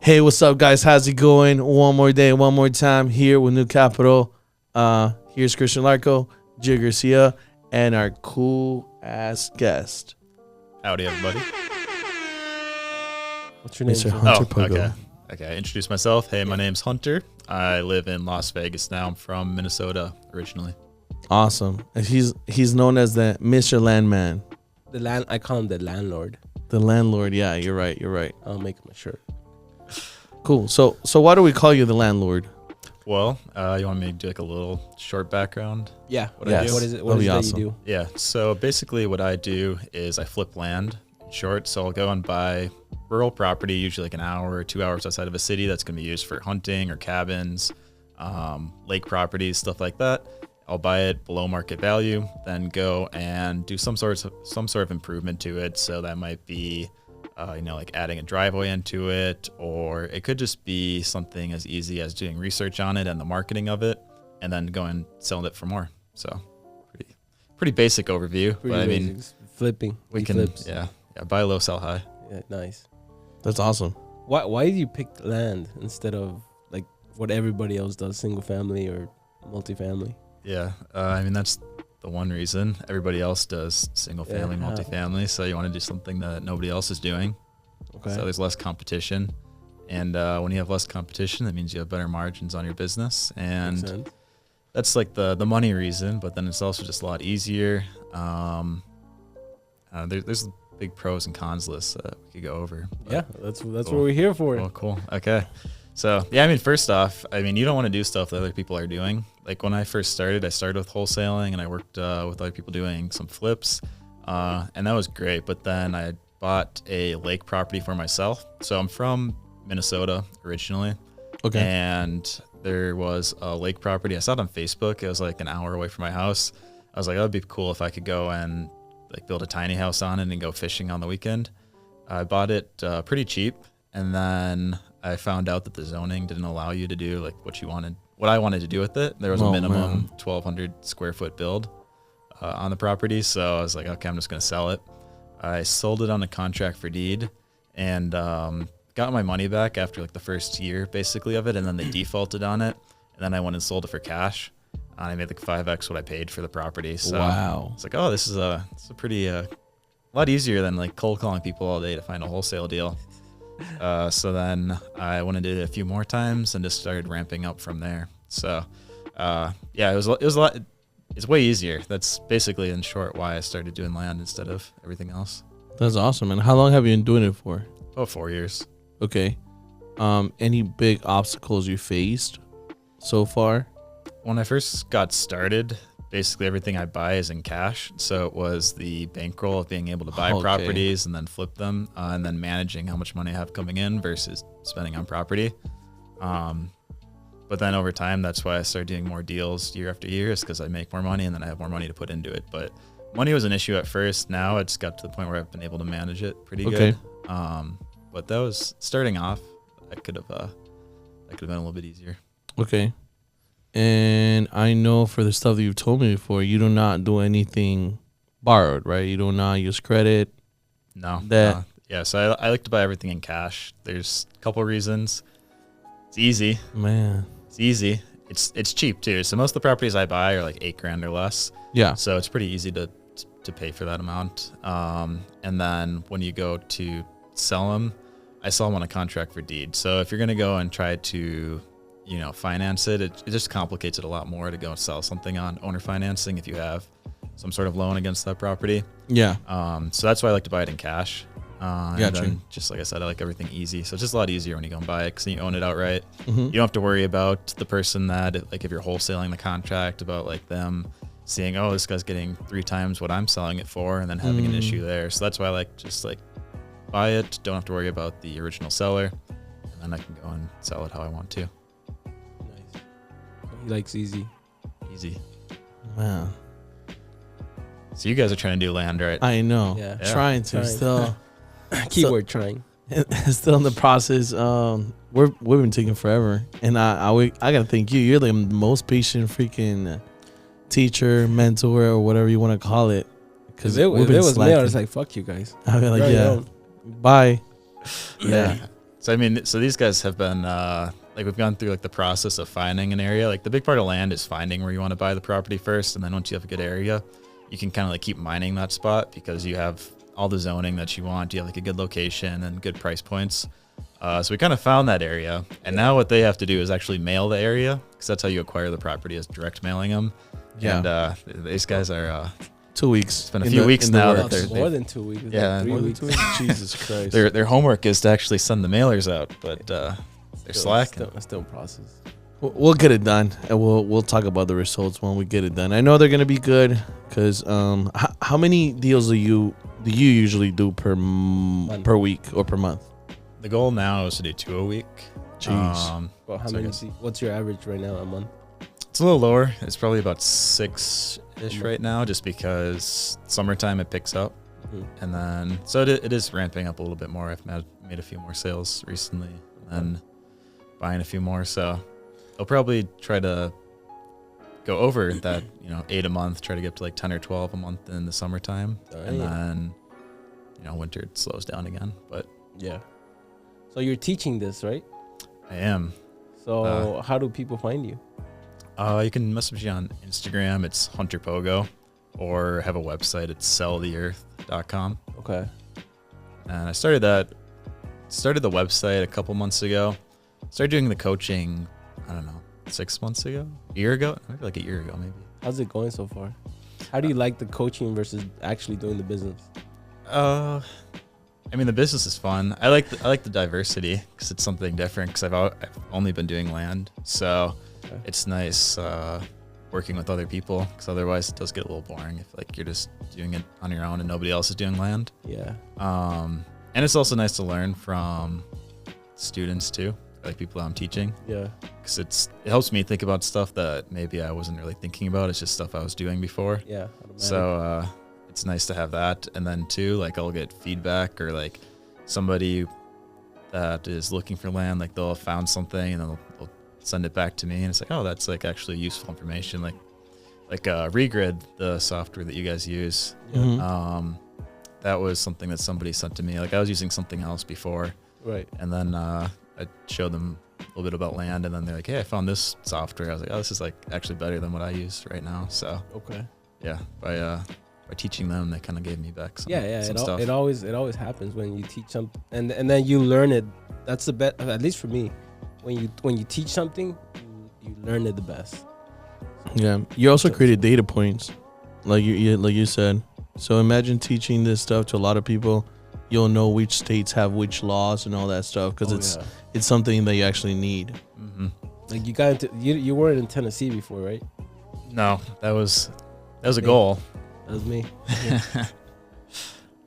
Hey, what's up, guys? How's it going? One more day, one more time here with New Capital. Here's Christian Larco, Jay Garcia, and our cool-ass guest. Howdy, everybody. What's your name? Mr. Hunter Pogo. Okay. Introduce myself. Hey, my name's Hunter. I live in Las Vegas now. I'm from Minnesota originally. Awesome. And he's known as the Mr. Landman. I call him the landlord. The landlord. Yeah, you're right. I'll make him a shirt. Cool. So why do we call you the landlord? Well, you want me to do like a little short background? Yeah. What I do? What is it? What is it that you do? Yeah. So basically, what I do is I flip land. In short, so I'll go and buy rural property, usually like an hour or 2 hours outside of a city, that's going to be used for hunting or cabins, lake properties, stuff like that. I'll buy it below market value, then go and do some sort of improvement to it. So that might be, like adding a driveway into it, or it could just be something as easy as doing research on it and the marketing of it, and then go and sell it for more. So pretty basic overview. But I mean, flipping. We can, flips. Yeah, buy low, sell high. Yeah, nice. That's awesome. Why did you pick land instead of like what everybody else does, single family or multifamily? Yeah, I mean, that's the one reason. Everybody else does single family, multifamily, so you want to do something that nobody else is doing. Okay. So there's less competition. And when you have less competition, that means you have better margins on your business. And that's like the money reason, but then it's also just a lot easier. There's big pros and cons list that we could go over. Yeah, that's cool. What we're here for. Oh, cool. Okay. So, yeah, I mean, first off, you don't want to do stuff that other people are doing. Like when I first started, I started with wholesaling and I worked with other people doing some flips. And that was great. But then I bought a lake property for myself. So I'm from Minnesota originally. Okay. And there was a lake property. I saw it on Facebook. It was like an hour away from my house. I was like, that would be cool if I could go and like build a tiny house on it and go fishing on the weekend. I bought it pretty cheap. And then I found out that the zoning didn't allow you to do like what I wanted to do with it. There was a minimum 1,200 square foot build on the property. So I was like, okay, I'm just going to sell it. I sold it on a contract for deed and got my money back after like the first year basically of it. And then they defaulted on it. And then I went and sold it for cash. I made like 5x what I paid for the property. So wow. It's like, oh, this is a pretty a lot easier than like cold calling people all day to find a wholesale deal. So then I went and did it a few more times and just started ramping up from there. So, it was a lot. It's way easier. That's basically in short why I started doing land instead of everything else. That's awesome. And how long have you been doing it for? Oh, 4 years. Okay. Any big obstacles you faced so far? When I first got started, basically everything I buy is in cash. So it was the bankroll of being able to buy properties and then flip them and then managing how much money I have coming in versus spending on property. But then over time, that's why I started doing more deals year after year, is because I make more money and then I have more money to put into it. But money was an issue at first. Now it's got to the point where I've been able to manage it pretty good. But that was starting off. That could have been a little bit easier. Okay. And I know for the stuff that you've told me before, you do not do anything borrowed, right? You do not use credit. No. Yeah, so I like to buy everything in cash. There's a couple reasons. It's easy. Man. It's easy. It's cheap too. So most of the properties I buy are like $8,000 or less. Yeah. So it's pretty easy to pay for that amount. And then when you go to sell them, I sell them on a contract for deed. So if you're going to go and try to finance it, it just complicates it a lot more to go and sell something on owner financing if you have some sort of loan against that property. Yeah. So that's why I like to buy it in cash. And then, just like I said, I like everything easy. So it's just a lot easier when you go and buy it because you own it outright. Mm-hmm. You don't have to worry about the person that, like if you're wholesaling the contract, about like them seeing, oh, this guy's getting 3 times what I'm selling it for, and then having an issue there. So that's why I like just like buy it. Don't have to worry about the original seller. And then I can go and sell it how I want to. Nice. He likes easy. Easy. Wow. So you guys are trying to do land, right? I know. Yeah. Trying to still. Keyword trying. Still in the process. We've been taking forever, and I gotta thank you. You're the most patient freaking teacher, mentor, or whatever you want to call it. Because it was me, I was like, fuck you guys. I'd be like, bye. Yeah. So I mean, so these guys have been like we've gone through like the process of finding an area. Like the big part of land is finding where you want to buy the property first, and then once you have a good area, you can kind of like keep mining that spot because you have all the zoning that you want. You have like a good location and good price points. So we kind of found that area, and now what they have to do is actually mail the area because that's how you acquire the property, is direct mailing them. Yeah. And these guys are 2 weeks. it's been a few weeks now that That's they're more than 2 weeks. It's Yeah, like 3 More than weeks. 2 weeks. Jesus Christ. their homework is to actually send the mailers out, but they're slacking. Still in process. We'll get it done, and we'll talk about the results when we get it done. I know they're gonna be good because how many deals do you usually do per week or per month? The goal now is to do 2 a week. Jeez. Well, how So I many? guess- What's your average right now a month? It's a little lower. It's probably about 6-ish right now, just because summertime it picks up. Mhm. And then, so it is ramping up a little bit more. I've made a few more sales recently and buying a few more. So I'll probably try to go over that, 8 a month, try to get up to like 10 or 12 a month in the summertime. And then, winter it slows down again. But Yeah. So you're teaching this, right? I am. So how do people find you? You can message me on Instagram. It's Hunter Pogo, or have a website. It's selltheearth.com. Okay. And I started the website a couple months ago. Started doing the coaching, I don't know, 6 months ago, a year ago, maybe like a year ago, maybe. How's it going so far? How do you like the coaching versus actually doing the business? I mean, the business is fun. I like the diversity because it's something different. Because I've only been doing land, so Okay. it's nice working with other people. Because otherwise, it does get a little boring if like you're just doing it on your own and nobody else is doing land. Yeah. And it's also nice to learn from students too, like people I'm teaching, Yeah. because it helps me think about stuff that maybe I wasn't really thinking about. It's just stuff I was doing before. Yeah. Automatic. So it's nice to have that. And then too, like I'll get feedback, or like somebody that is looking for land, like they'll have found something and they'll send it back to me, and it's like, oh, that's like actually useful information. Like Regrid, the software that you guys use. Mhm. That was something that somebody sent to me. Like I was using something else before, Right. and then I showed them a little bit about land, and then they're like, hey, I found this software. I was like, oh, this is like actually better than what I use right now. So Okay. yeah, by teaching them, they kind of gave me back some, Yeah. some It, stuff. it always happens when you teach something, and then you learn it. That's the best. At least for me, when you teach something, you learn it the best. Yeah. You also created data points, like you said. So imagine teaching this stuff to a lot of people. You'll know which states have which laws and all that stuff because it's something that you actually need. Mm-hmm. like you got into you weren't in Tennessee before, right? No, that was a Me. goal. That was me.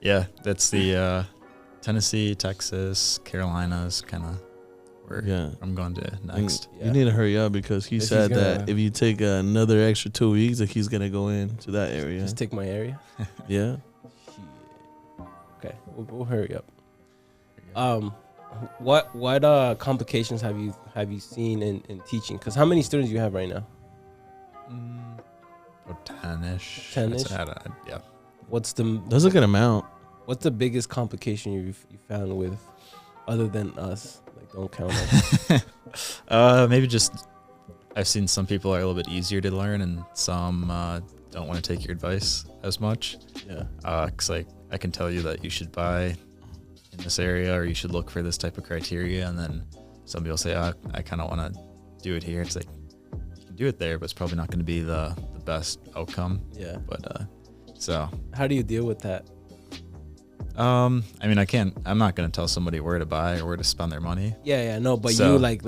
Yeah, that's the Tennessee, Texas, Carolinas kind of where Yeah. I'm going to next. Yeah. You need to hurry up because he If he's said gonna- that if you take another extra 2 weeks, that he's gonna go into that area. Just take my area. Yeah. Okay, we'll hurry up. What complications have you seen in teaching? Because how many students do you have right now? About 10-ish. 10-ish? Yeah. What's the That's a good amount. what's the biggest complication you found with, other than us? Like, don't count us. Maybe just I've seen some people are a little bit easier to learn, and some don't want to take your advice as much. Yeah. Because I can tell you that you should buy in this area, or you should look for this type of criteria, and then somebody will say, I kind of want to do it here. It's like, you can do it there, but it's probably not going to be the best outcome. Yeah. But so How do you deal with that? I mean, I'm not going to tell somebody where to buy or where to spend their money. Yeah, no, but So- you like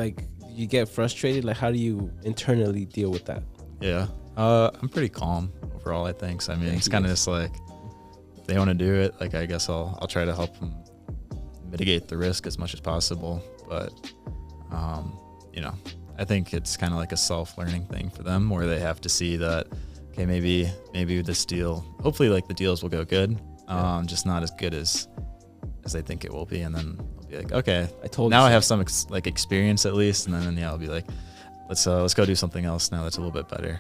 you get frustrated. Like, how do you internally deal with that? Yeah. I'm pretty calm overall, I think. So, I mean, Yeah, it's he kind of is. just like, if they want to do it, like, I guess I'll try to help them mitigate the risk as much as possible. But, I think it's kind of like a self-learning thing for them, where they have to see that, okay, maybe this deal, hopefully like the deals will go good, just not as good as they think it will be. And then I'll be like, okay, I told now you I so. have some experience at least. And then, I'll be like, let's go do something else now that's a little bit better.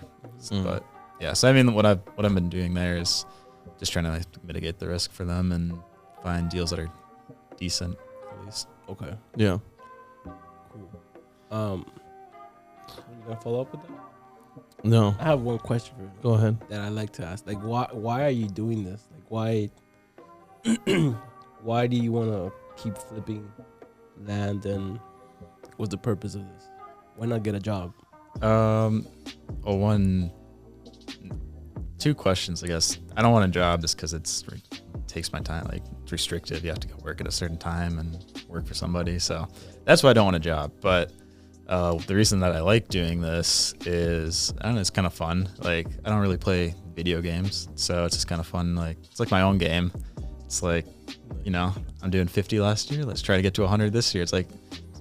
Mm. But yeah, so I mean, what I've been doing there is just trying to like mitigate the risk for them and find deals that are decent at least. Okay. Yeah. Cool. Are you gonna follow up with that? No. I have one question for you Go ahead. that I like to ask. Like, why are you doing this? Like, why why do you want to keep flipping land, and what's the purpose of this? Why not get a job? Two questions, I guess. I don't want a job just because it takes my time. Like, it's restrictive. You have to go work at a certain time and work for somebody. So that's why I don't want a job. But the reason that I like doing this is, I don't know, it's kind of fun. Like, I don't really play video games, so it's just kind of fun. Like, it's like my own game. It's like, you know, I'm doing 50 last year. Let's try to get to 100 this year. It's like,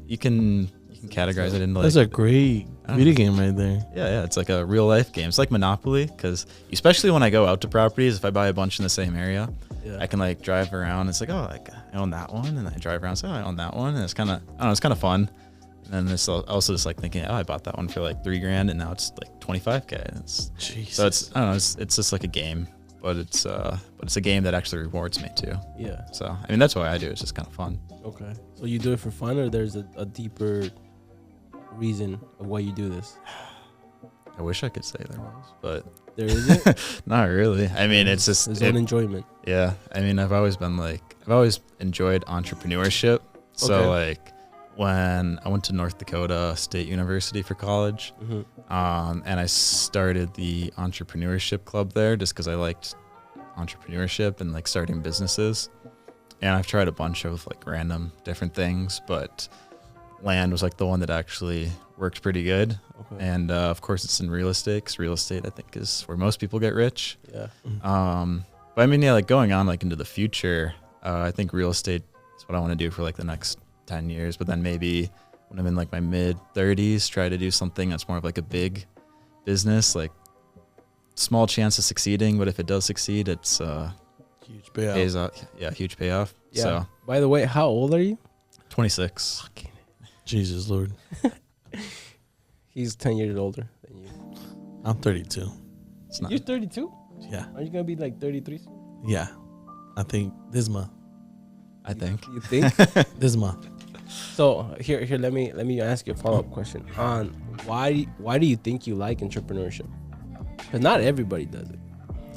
you can categorize it into, like, That's a great video game right there. Yeah, it's like a real life game. It's like Monopoly, because especially when I go out to properties, if I buy a bunch in the same area, I can like drive around. It's like, oh, like I own that one, and I drive around, so I own that one, and it's kind of, I don't know, it's kind of fun. And then it's also just like thinking, oh, I bought that one for like $3,000, and now it's like $25,000. It's, so it's, I don't know, it's just like a game, but it's a game that actually rewards me too. Yeah. So I mean, that's why I do it. It's just kind of fun. Okay. So you do it for fun, or there's a deeper reason of why you do this? I wish I could say there was, but there isn't. Not really. I mean, it's just his own enjoyment. Yeah. I mean, I've always enjoyed entrepreneurship. So like when I went to North Dakota State University for college, and I started the entrepreneurship club there just because I liked entrepreneurship and like starting businesses. And I've tried a bunch of like random different things, but land was like the one that actually worked pretty good. And of course it's in real estate, because real estate I think is where most people get rich. Yeah. But I mean, yeah, like going on like into the future, I think real estate is what I want to do for like the next 10 years. But then maybe when I'm in like my mid 30s, try to do something that's more of like a big business, like small chance of succeeding, but if it does succeed, it's huge payoff. Pays off. Yeah, huge payoff. Yeah. So by the way, how old are you? 26. Fucking Jesus Lord. He's 10 years older than you. I'm 32. You're 32? Yeah. Are you gonna be like 33? Yeah. I think this month. I think. You think? This month. So here, let me ask you a follow up question on why do you think you like entrepreneurship? Because not everybody does it.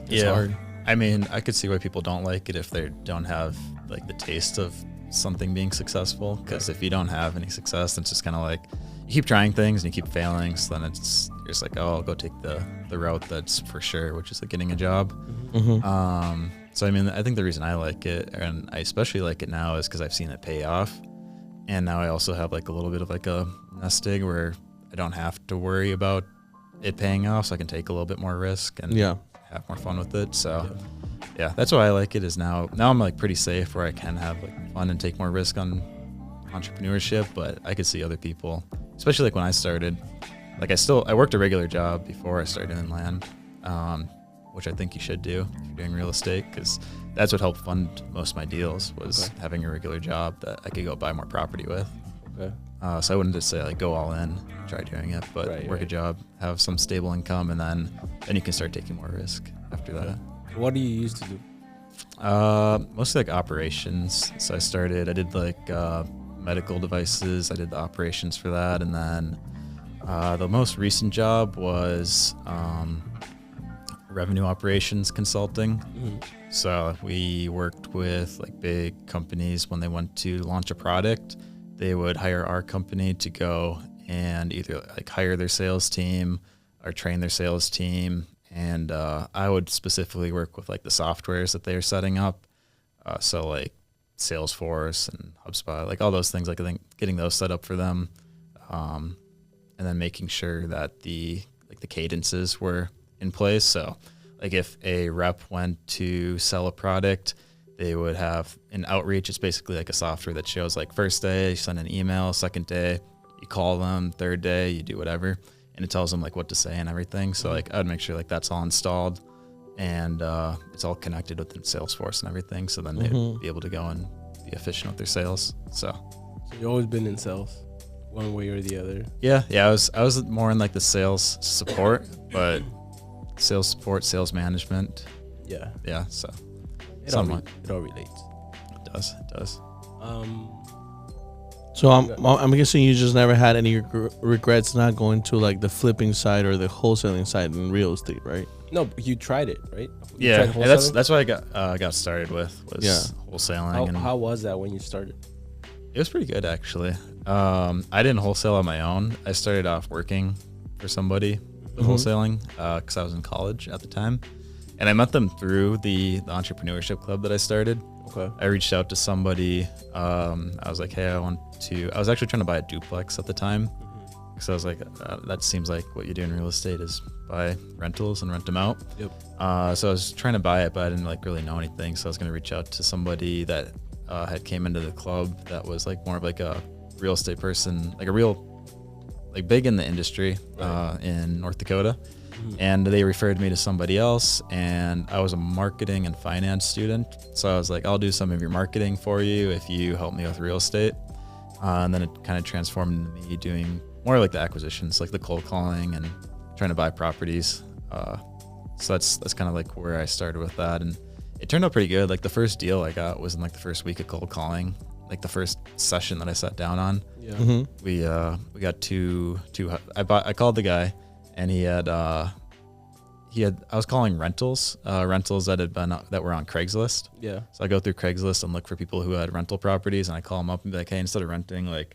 It's hard. I mean, I could see why people don't like it if they don't have like the taste of something being successful. Because if you don't have any success, then it's just kind of like you keep trying things and you keep failing. So then it's you're just like, oh, I'll go take the route that's for sure, which is like getting a job. So I mean, I think the reason I like it, and I especially like it now, is because I've seen it pay off. And now I also have like a little bit of like a nest egg where I don't have to worry about it paying off, so I can take a little bit more risk and have more fun with it. So yeah, that's why I like it. Is now I'm like pretty safe where I can have like fun and take more risk on entrepreneurship. But I could see other people, especially like when I started, like I worked a regular job before I started in land, which I think you should do if you're doing real estate, because that's what helped fund most of my deals was having a regular job that I could go buy more property with. So I wouldn't just say like go all in, try doing it, but work a job, have some stable income, and then you can start taking more risk after that. What do you used to do? Mostly like operations. So I did like medical devices. I did the operations for that, and then the most recent job was revenue operations consulting. So we worked with like big companies when they want to launch a product. They would hire our company to go and either like hire their sales team or train their sales team. And I would specifically work with like the softwares that they are setting up. So like Salesforce and HubSpot, like all those things, like I think getting those set up for them. And then making sure that the cadences were in place. So like if a rep went to sell a product, they would have an outreach. It's basically like a software that shows like first day, you send an email, second day, you call them, third day, you do whatever. And it tells them like what to say and everything. So like I would make sure like that's all installed and it's all connected with Salesforce and everything. So then they'd be able to go and be efficient with their sales. So you've always been in sales one way or the other. Yeah. I was more in like the sales support, but sales support, sales management. Yeah. So it all relates. It does. So I'm guessing you just never had any regrets not going to like the flipping side or the wholesaling side in real estate, right? No, but you tried it, right? You Yeah, tried and that's what I got started with was wholesaling. How was that when you started? It was pretty good actually. I didn't wholesale on my own. I started off working for somebody with wholesaling because I was in college at the time, and I met them through the entrepreneurship club that I started. Okay. I reached out to somebody. I was like, hey, I was actually trying to buy a duplex at the time. So I was like, that seems like what you do in real estate is buy rentals and rent them out. Yep. So I was trying to buy it, but I didn't like really know anything. So I was going to reach out to somebody that had came into the club that was like more of like a real estate person, like a real, like big in the industry in North Dakota. And they referred me to somebody else, and I was a marketing and finance student. So I was like, I'll do some of your marketing for you if you help me with real estate. And then it kind of transformed into me doing more like the acquisitions, like the cold calling and trying to buy properties. So that's kind of like where I started with that. And it turned out pretty good. Like the first deal I got was in like the first week of cold calling, like the first session that I sat down on. Yeah. We got two. I called the guy, and he had I was calling rentals that were on Craigslist. Yeah. So I go through Craigslist and look for people who had rental properties, and I call them up and be like, hey, instead of renting, like,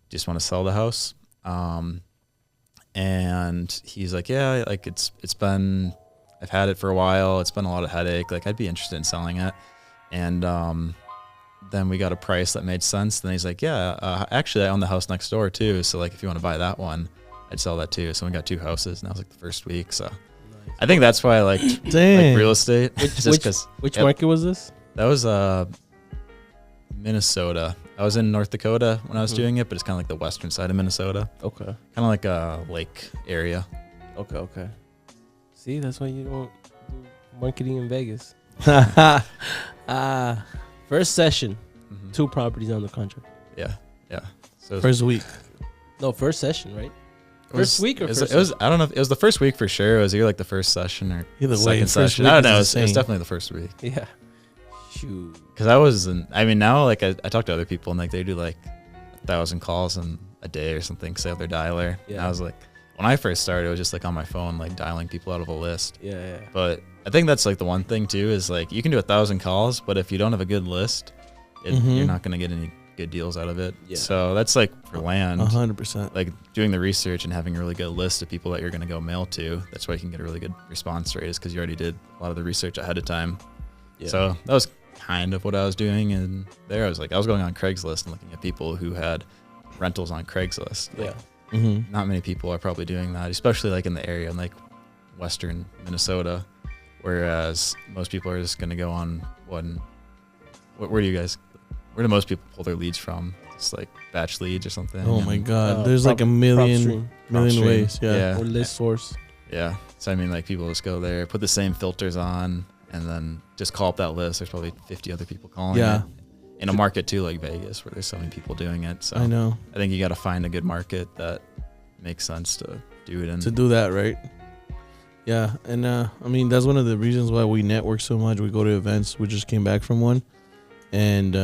just want to sell the house. And he's like, yeah, like it's been, I've had it for a while. It's been a lot of headache. Like I'd be interested in selling it. And, then we got a price that made sense. Then he's like, yeah, actually I own the house next door too. So like, if you want to buy that one, I'd sell that too. So we got two houses, and that was like the first week. So I think that's why I liked like real estate. Which market was this? That was Minnesota. I was in North Dakota when I was doing it, but it's kind of like the western side of Minnesota. Okay. Kind of like a lake area. Okay. See, that's why you don't do marketing in Vegas. First session, 2 properties on the contract. Yeah. So First week. No, first session, right? First week or it first was I don't know if it was the first week for sure. It was either like the first session or Either way, second first session. week I don't is know. the It was same. definitely the first week. Yeah. Shoot. Because now like I talk to other people, and like they do like 1,000 calls in a day or something because they have their dialer. Yeah. And I was like, when I first started, it was just like on my phone, like dialing people out of a list. Yeah. But I think that's like the one thing too is like you can do 1,000 calls, but if you don't have a good list, you're not going to get any good deals out of it. Yeah. So that's like for land, 100%. like doing the research and having a really good list of people that you're going to go mail to. That's why you can get a really good response rate, is because you already did a lot of the research ahead of time. Yeah. So that was kind of what I was doing. And there I was going on Craigslist and looking at people who had rentals on Craigslist. Yeah. Not many people are probably doing that, especially like in the area in like western Minnesota, whereas most people are just going to go on where do most people pull their leads from? Just like batch leads or something? Oh my God. There's like a million ways. Yeah. Or list source. Yeah. So I mean, like people just go there, put the same filters on, and then just call up that list. There's probably 50 other people calling it. In a market too, like Vegas, where there's so many people doing it. So I know. I think you got to find a good market that makes sense to do it in. To do that, right? Yeah. And I mean, that's one of the reasons why we network so much. We go to events. We just came back from one. And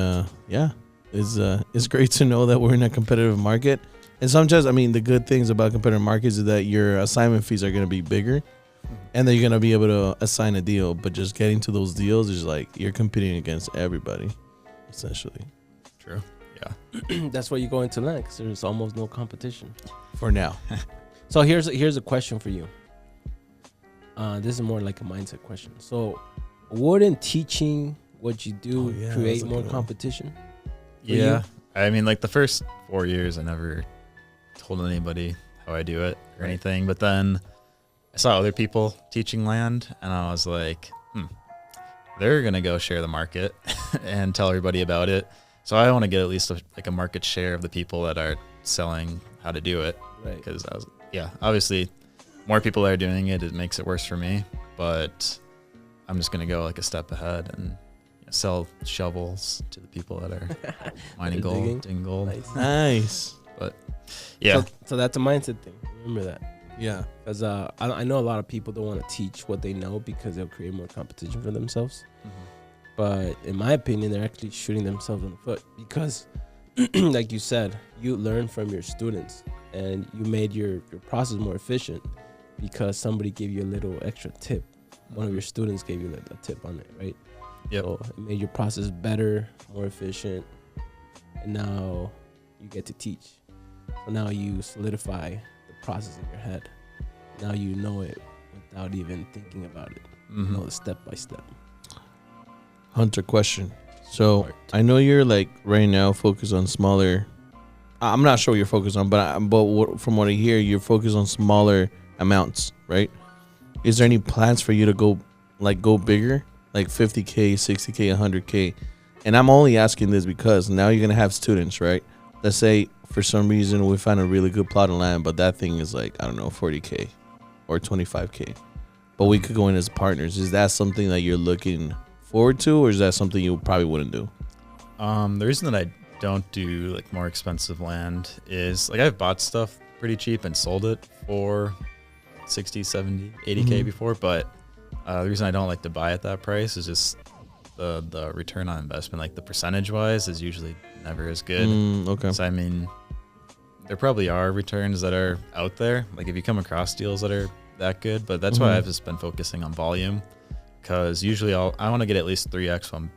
it's great to know that we're in a competitive market. And sometimes, I mean, the good things about competitive markets is that your assignment fees are going to be bigger, and that you're going to be able to assign a deal. But just getting to those deals is like you're competing against everybody, essentially. True. Yeah. That's why you go into land, because there's almost no competition. For now. So here's a question for you. This is more like a mindset question. So wouldn't teaching what you do create more competition? Yeah. I mean, like the first 4 years, I never told anybody how I do it or anything. But then I saw other people teaching land, and I was like, they're going to go share the market and tell everybody about it. So I want to get at least a market share of the people that are selling how to do it. Right. Because obviously more people are doing it, it makes it worse for me. But I'm just going to go like a step ahead and sell shovels to the people that are mining gold, digging gold. Nice. But yeah. So that's a mindset thing. Remember that. Yeah. Because I know a lot of people don't want to teach what they know because they'll create more competition for themselves. But in my opinion, they're actually shooting themselves in the foot, because like you said, you learn from your students, and you made your process more efficient because somebody gave you a little extra tip. One of your students gave you a tip on it, right? Yep. So it made your process better, more efficient, and now you get to teach. So now you solidify the process in your head. Now you know it without even thinking about it. You know, step by step. Hunter, question. So I know you're like right now focused on smaller. I'm not sure what you're focused on, but from what I hear, you're focused on smaller amounts, right? Is there any plans for you to go bigger, like 50K, 60K, 100K? And I'm only asking this because now you're gonna have students, right? Let's say for some reason we find a really good plot of land, but that thing is like, I don't know, 40K or 25K, but we could go in as partners. Is that something that you're looking forward to, or is that something you probably wouldn't do? The reason that I don't do like more expensive land is like I've bought stuff pretty cheap and sold it for 60, 70, 80K before, but the reason I don't like to buy at that price is just the return on investment, like the percentage wise, is usually never as good. Okay. So I mean, there probably are returns that are out there, like if you come across deals that are that good, but that's why I've just been focusing on volume, because usually I want to get at least 3x what I'm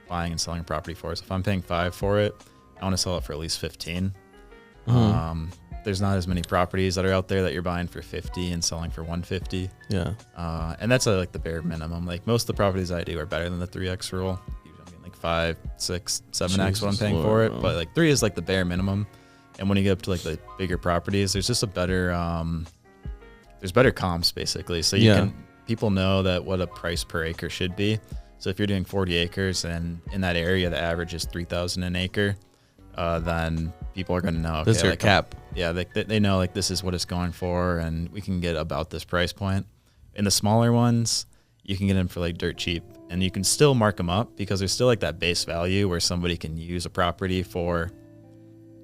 buying and selling a property for. So if I'm paying 5 for it, I want to sell it for at least 15. There's not as many properties that are out there that you're buying for 50 and selling for 150. Yeah. And that's like the bare minimum. Like most of the properties I do are better than the 3x rule. Usually I'm getting like 5, 6, 7x what I'm paying for it. But like 3 is like the bare minimum. And when you get up to like the bigger properties, there's just a better, there's better comps basically. So people know that what a price per acre should be. So if you're doing 40 acres and in that area, the average is 3,000 an acre, then people are going to know. Okay, that's their like, cap. Yeah, they know like this is what it's going for, and we can get about this price point. In the smaller ones, you can get them for like dirt cheap, and you can still mark them up because there's still like that base value where somebody can use a property for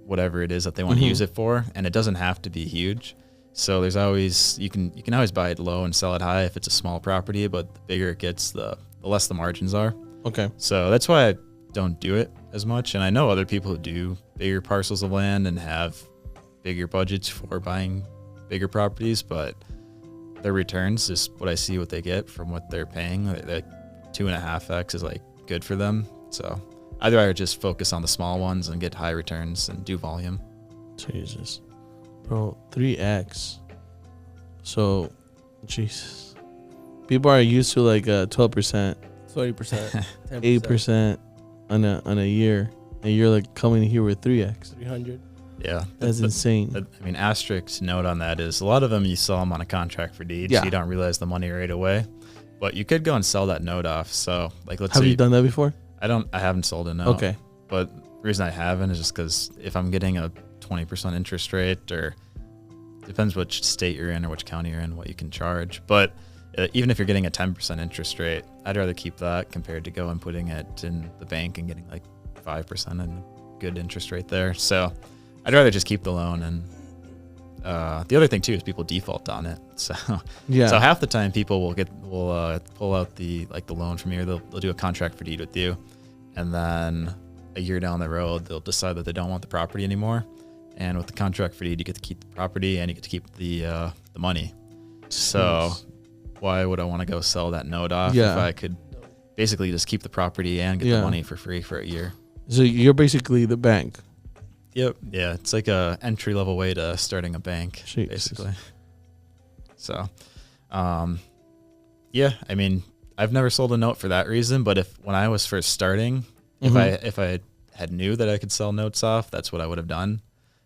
whatever it is that they want to use it for, and it doesn't have to be huge. So there's always you can always buy it low and sell it high if it's a small property, but the bigger it gets, the less the margins are. Okay. So that's why I don't do it as much, and I know other people who do bigger parcels of land and have bigger budgets for buying bigger properties, but their returns, just what I see what they get from what they're paying, like 2.5x is like good for them. So I'd rather just focus on the small ones and get high returns and do volume. Jesus, bro, 3x. So, Jesus, people are used to like 12%, 20%, 8% on a year, and you're like coming here with 3x. 300. Yeah, That's insane. I mean, asterisk note on that is a lot of them you sell them on a contract for deed, so you don't realize the money right away. But you could go and sell that note off. So, like, let's say Have you done that before? I haven't sold a note. Okay. But the reason I haven't is just because if I'm getting a 20% interest rate, or depends which state you're in or which county you're in, what you can charge. But even if you're getting a 10% interest rate, I'd rather keep that compared to go and putting it in the bank and getting like 5% and a good interest rate there. So I'd rather just keep the loan. And the other thing too is people default on it. So so half the time people will pull out the loan from you. They'll do a contract for deed with you, and then a year down the road they'll decide that they don't want the property anymore. And with the contract for deed, you get to keep the property and you get to keep the money. So why would I want to go sell that note off if I could basically just keep the property and get the money for free for a year? So you're basically the bank. Yep. Yeah, it's like a entry level way to starting a bank, basically. So, yeah, I mean, I've never sold a note for that reason, but when I was first starting, if I had knew that I could sell notes off, that's what I would have done,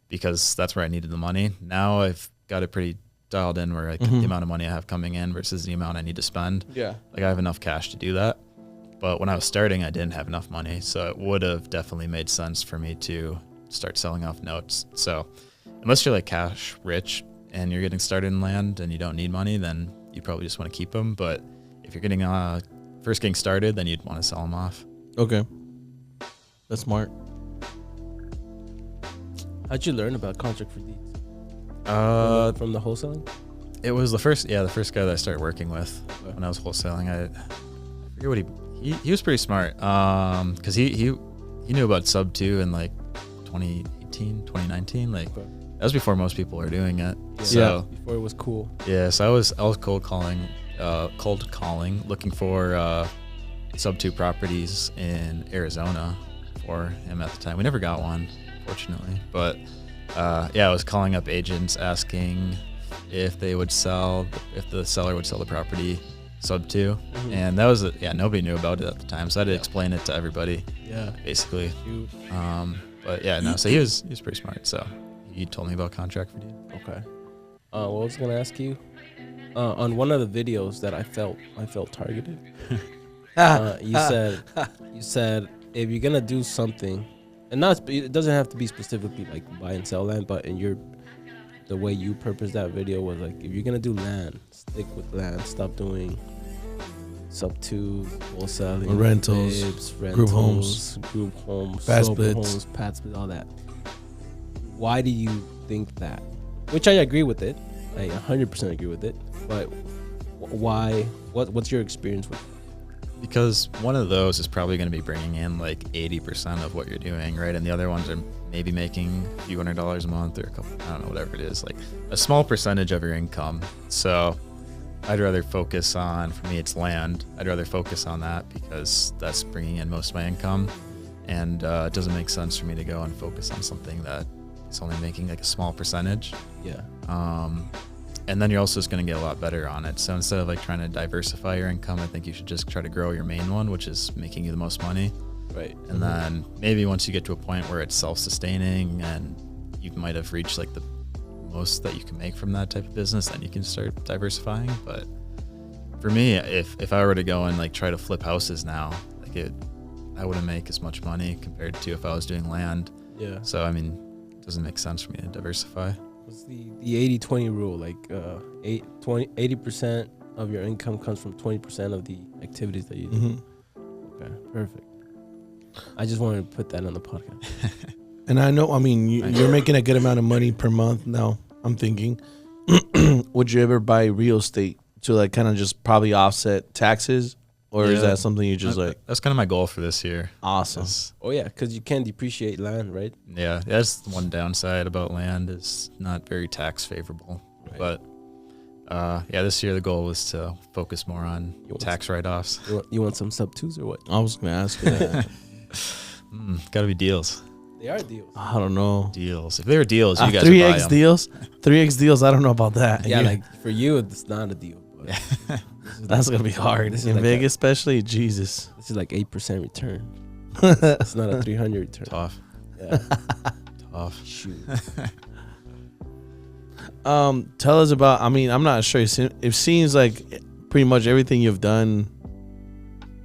because that's where I needed the money. Now I've got it pretty dialed in where the amount of money I have coming in versus the amount I need to spend. Yeah. Like I have enough cash to do that. But when I was starting, I didn't have enough money. So it would have definitely made sense for me to start selling off notes. So unless you're like cash rich and you're getting started in land and you don't need money, then you probably just want to keep them. But if you're getting first getting started, then you'd want to sell them off. Okay. That's smart. How'd you learn about contract for deeds? From the wholesaling? It was the first guy that I started working with when I was wholesaling. I forget what he was pretty smart. Cause he knew about sub 2 and like 2018, 2019. Like Okay. that was before most people were doing it. Yeah. So Before it was cool. yeah, so I was cold calling, looking for sub 2 properties in Arizona for him at the time. We never got one, fortunately, but yeah, I was calling up agents asking if they would sell, if the seller would sell the property sub 2, and that was nobody knew about it at the time, so I had to explain it to everybody. Yeah. Basically. Shoot. But yeah, no, so he was pretty smart. So he told me about contract for deed. Okay. What I was gonna ask you, on one of the videos that I felt targeted. You said if you're gonna do something, and it doesn't have to be specifically like buy and sell land, but the way you purpose that video was like, if you're gonna do land, stick with land. Stop doing sub 2, wholesaling, rentals, group homes, pad splits, pad splits, all that. Why do you think that? Which I agree with it. I 100% agree with it. But why? What's your experience with it? Because one of those is probably going to be bringing in like 80% of what you're doing, right? And the other ones are maybe making a few $100s a month or a couple, I don't know, whatever it is, like a small percentage of your income. So I'd rather focus on, for me, it's land. I'd rather focus on that because that's bringing in most of my income. And it doesn't make sense for me to go and focus on something that is only making like a small percentage. Yeah. And then you're also just going to get a lot better on it. So instead of like trying to diversify your income, I think you should just try to grow your main one, which is making you the most money. Right. And then maybe once you get to a point where it's self-sustaining and you might have reached like the most that you can make from that type of business, then you can start diversifying. But for me, if I were to go and like try to flip houses now, like I wouldn't make as much money compared to if I was doing land. Yeah. So I mean, it doesn't make sense for me to diversify. What's the 80-20 rule? Like 80% of your income comes from 20% of the activities that you do. Mm-hmm. Okay, perfect. I just wanted to put that on the podcast. And I know, I mean, you're making a good amount of money per month now. I'm thinking, would you ever buy real estate to like kind of just probably offset taxes? Or is that something you just like? That's kind of my goal for this year. Awesome. Oh yeah, because you can depreciate land, right? Yeah, that's the one downside about land, is not very tax favorable. Right. But yeah, this year the goal was to focus more on tax write-offs. You want some sub 2s or what? I was gonna ask you that. Gotta be deals. They are deals. I don't know. Deals. If they were deals, you guys 3x would deals. 3x deals. I don't know about that. Yeah, like for you, it's not a deal. But that's gonna be hard in like Vegas, especially. Jesus, this is like 8% return. It's not a 300 return. Tough. Yeah. Tough. Shoot. Tell us about. I mean, I'm not sure. It seems like pretty much everything you've done.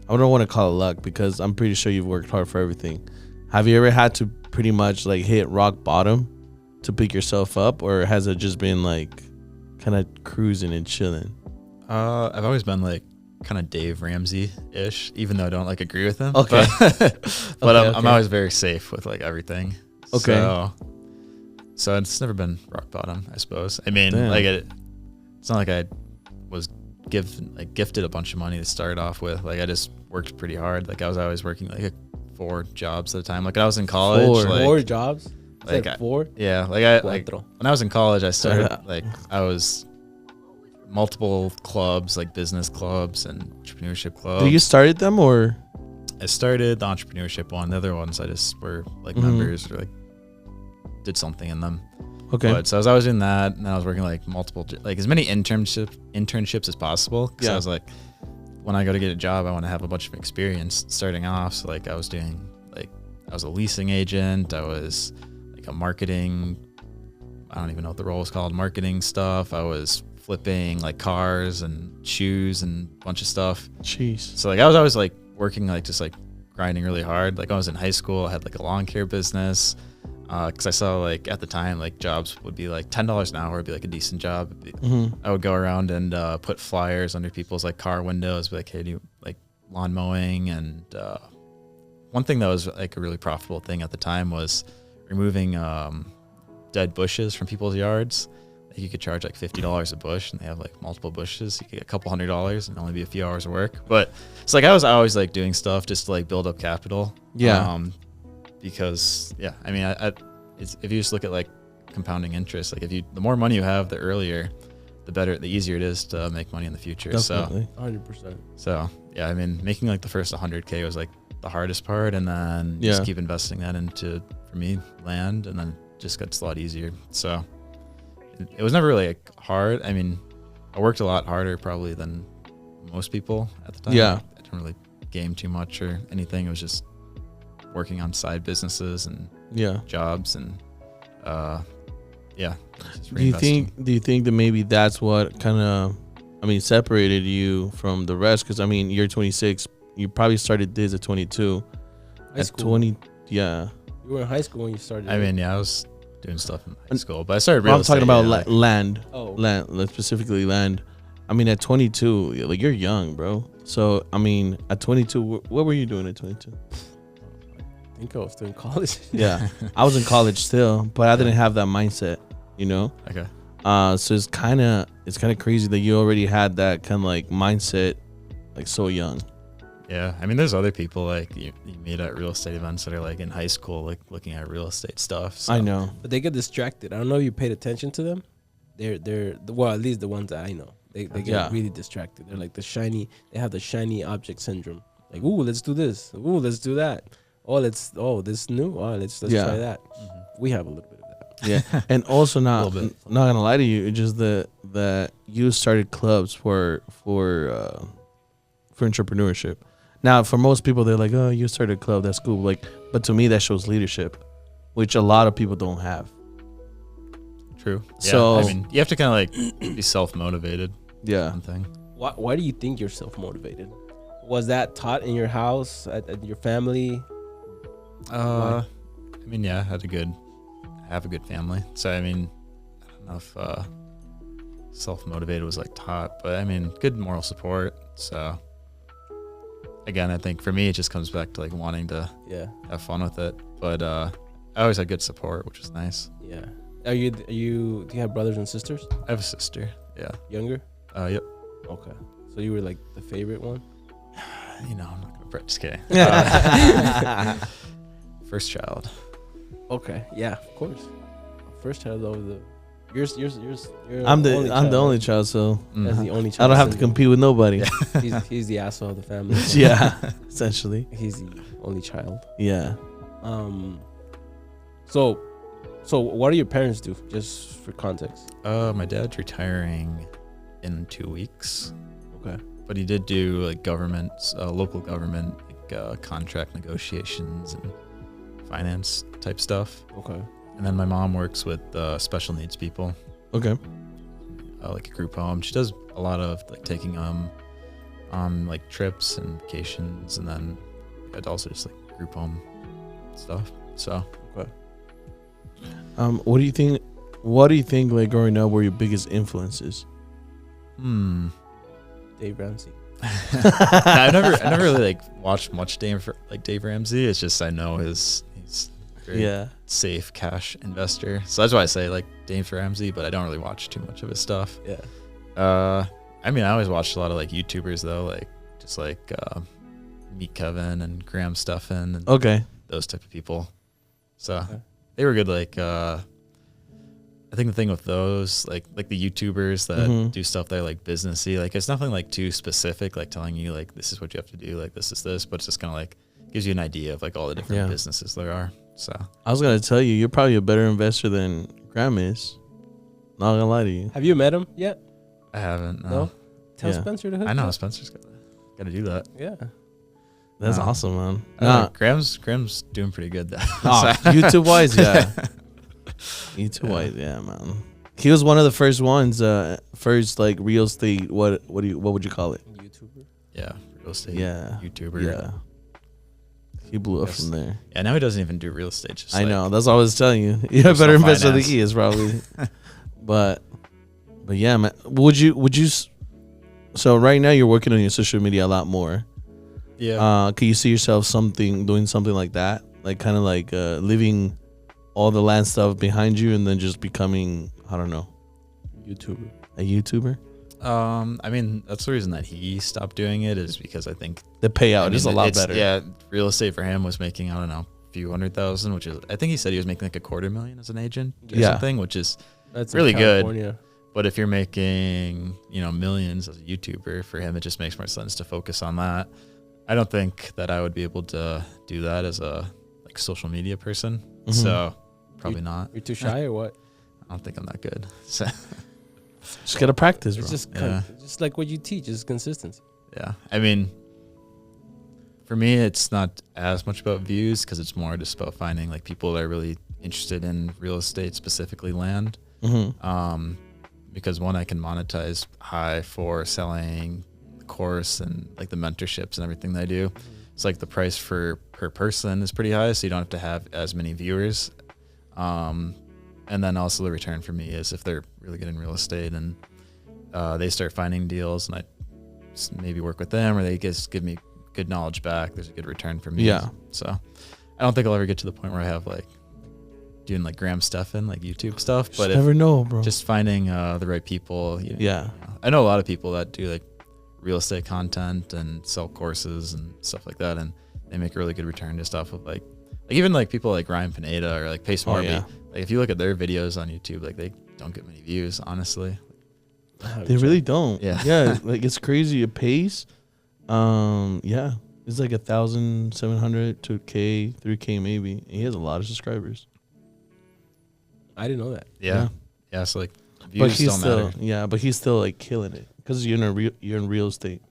I don't want to call it luck because I'm pretty sure you've worked hard for everything. Have you ever had to pretty much like hit rock bottom to pick yourself up, or has it just been like kind of cruising and chilling? I've always been like kind of Dave Ramsey-ish, even though I don't like agree with him. Okay. But I'm always very safe with like everything. Okay. So it's never been rock bottom, I suppose. I mean, Damn. like it's not like I was gifted a bunch of money to start off with. Like I just worked pretty hard. Like I was always working like 4 jobs at a time. Like I was in college. 4 jobs? Like 4? Yeah. Like when I was in college, I started like I was multiple clubs, like business clubs and entrepreneurship clubs. You started them, or? I started the entrepreneurship one. The other ones I just were like members or like did something in them. Okay. But so I was always doing that, and I was working like multiple, like as many internships as possible. Because I was like, when I go to get a job, I want to have a bunch of experience starting off. So like I was doing like, I was a leasing agent. I was like a marketing, I don't even know what the role was called, marketing stuff. I was flipping like cars and shoes and a bunch of stuff. Jeez. So like I was always like working, like just like grinding really hard. Like I was in high school, I had like a lawn care business. Because I saw like at the time like jobs would be like $10 an hour would be like a decent job. I would go around and put flyers under people's like car windows, be like, hey, do you like lawn mowing? And one thing that was like a really profitable thing at the time was removing dead bushes from people's yards. Like you could charge like $50 a bush, and they have like multiple bushes. You could get a couple $100 and only be a few hours of work. But it's like I was always like doing stuff just to like build up capital. Yeah. because I mean, it's, if you just look at like compounding interest, like the more money you have, the earlier, the easier it is to make money in the future. Definitely. 100%. So yeah, I mean, making like the first 100K was like the hardest part, and then just keep investing that into, for me, land, and then it just gets a lot easier. So it was never really like hard. I mean, I worked a lot harder probably than most people at the time. Yeah. I didn't really game too much or anything. It was just working on side businesses and jobs, and Do you think that maybe that's what kind of, I mean, separated you from the rest? Because I mean, you're 26. You probably started this at 22. At 20, You were in high school when you started. I mean, I was doing stuff in high school, but I started real estate. I'm talking about land. Oh, land, like specifically land. I mean, at 22, like you're young, bro. So I mean, at 22, what were you doing at 22? I think I was still in college. Yeah, I was in college still, but I didn't have that mindset, you know. Okay. So it's kind of crazy that you already had that kind of like mindset, like so young. Yeah, I mean, there's other people like you meet at real estate events that are like in high school, like looking at real estate stuff. So. I know, but they get distracted. I don't know if you paid attention to them. They're well, at least the ones that I know. They get really distracted. They're like they have the shiny object syndrome. Like, ooh, let's do this. Ooh, let's do that. This new. Oh, let's try that. Mm-hmm. We have a little bit of that. Yeah, and also not gonna lie to you, it's just that you started clubs for entrepreneurship. Now, for most people, they're like, "Oh, you started a club. That's cool." Like, but to me, that shows leadership, which a lot of people don't have. True. So I mean, you have to kind of like be self-motivated. Yeah. One thing. Why do you think you're self-motivated? Was that taught in your house, at your family? I mean, yeah, I have a good family. So I mean, I don't know if self-motivated was like taught, but I mean, good moral support. So again, I think for me, it just comes back to like wanting to have fun with it. But I always had good support, which was nice. Yeah. Do you have brothers and sisters? I have a sister. Yeah. Younger? Yep. Okay. So you were like the favorite one? You know, I'm not gonna just kidding. First child. Okay. Yeah, of course. First child over the. You're I'm the only child, so that's the only child. I don't have to compete with nobody. He's the asshole of the family. Yeah, essentially. He's the only child. Yeah. So what do your parents do, just for context? My dad's retiring in 2 weeks. Okay. But he did do like local government, like, contract negotiations and finance type stuff. Okay. And then my mom works with special needs people. Okay. Like a group home. She does a lot of like taking on like trips and vacations, and then it's also just like group home stuff. So. Okay. What do you think? What do you think? Like growing up, were your biggest influences? Dave Ramsey. I never really like watched much Dave Ramsey. It's just I know he's very safe cash investor. So that's why I say like Dave Ramsey, but I don't really watch too much of his stuff. Yeah. I mean, I always watched a lot of like YouTubers though, like just like Meet Kevin and Graham Stephan and those type of people. So they were good. Like I think the thing with those, like the YouTubers that do stuff that are like businessy, like it's nothing like too specific, like telling you like this is what you have to do, like this is this, but it's just kind of like gives you an idea of like all the different businesses there are. So I was gonna tell you, you're probably a better investor than Graham is. Not gonna lie to you. Have you met him yet? I haven't. No. Tell Spencer to hook I know up. Spencer's got to do that. Yeah. That's awesome, man. Graham's doing pretty good though. YouTube wise, yeah. YouTube wise, yeah, man. He was one of the first ones, first like real estate. What would you call it? YouTuber. Yeah, real estate. Yeah, YouTuber. Yeah. He blew up from there. Yeah, now he doesn't even do real estate. Just I know. That's what I was telling you. You're a better investor than he is, probably. but yeah, man. Would you? So right now you're working on your social media a lot more. Yeah. Can you see yourself doing something like that, like kind of like leaving all the land stuff behind you and then just becoming, I don't know, a YouTuber? I mean, that's the reason that he stopped doing it is because I think the payout is a lot better. Yeah, real estate for him was making, I don't know, few 100,000, which is, I think he said he was making like $250,000 as an agent or Yeah. something, which is That's really in good. California. But if you're making, millions as a YouTuber, for him, it just makes more sense to focus on that. I don't think that I would be able to do that as a like social media person. Mhm. So probably not. You're too shy or what? I don't think I'm that good. So Just gotta practice, bro. It's just Yeah. just like what you teach is consistency. yeah, I mean, for me, it's not as much about views because it's more just about finding like people that are really interested in real estate, specifically land. Mm-hmm. Because one, I can monetize high for selling the course and like the mentorships and everything that I do. It's like the price per person is pretty high, so you don't have to have as many viewers. And then also the return for me is if they're really good in real estate and they start finding deals and I maybe work with them or they just give me good knowledge back, there's a good return for me. Yeah. So I don't think I'll ever get to the point where I have like doing like Graham Stephan, like YouTube stuff, but Just never know, bro. just finding the right people. Yeah. I know a lot of people that do like real estate content and sell courses and stuff like that, and they make a really good return just off of like even like people like Ryan Pineda or like Pace Morby. yeah. Like if you look at their videos on YouTube, like they don't get many views, honestly. They really don't. Yeah. Yeah. Like it's crazy. A pace. Yeah. It's like 1,700 to K, 3K maybe. And he has a lot of subscribers. I didn't know that. Yeah. So like But views he's don't still matter. but he's still like killing it because you're in real estate.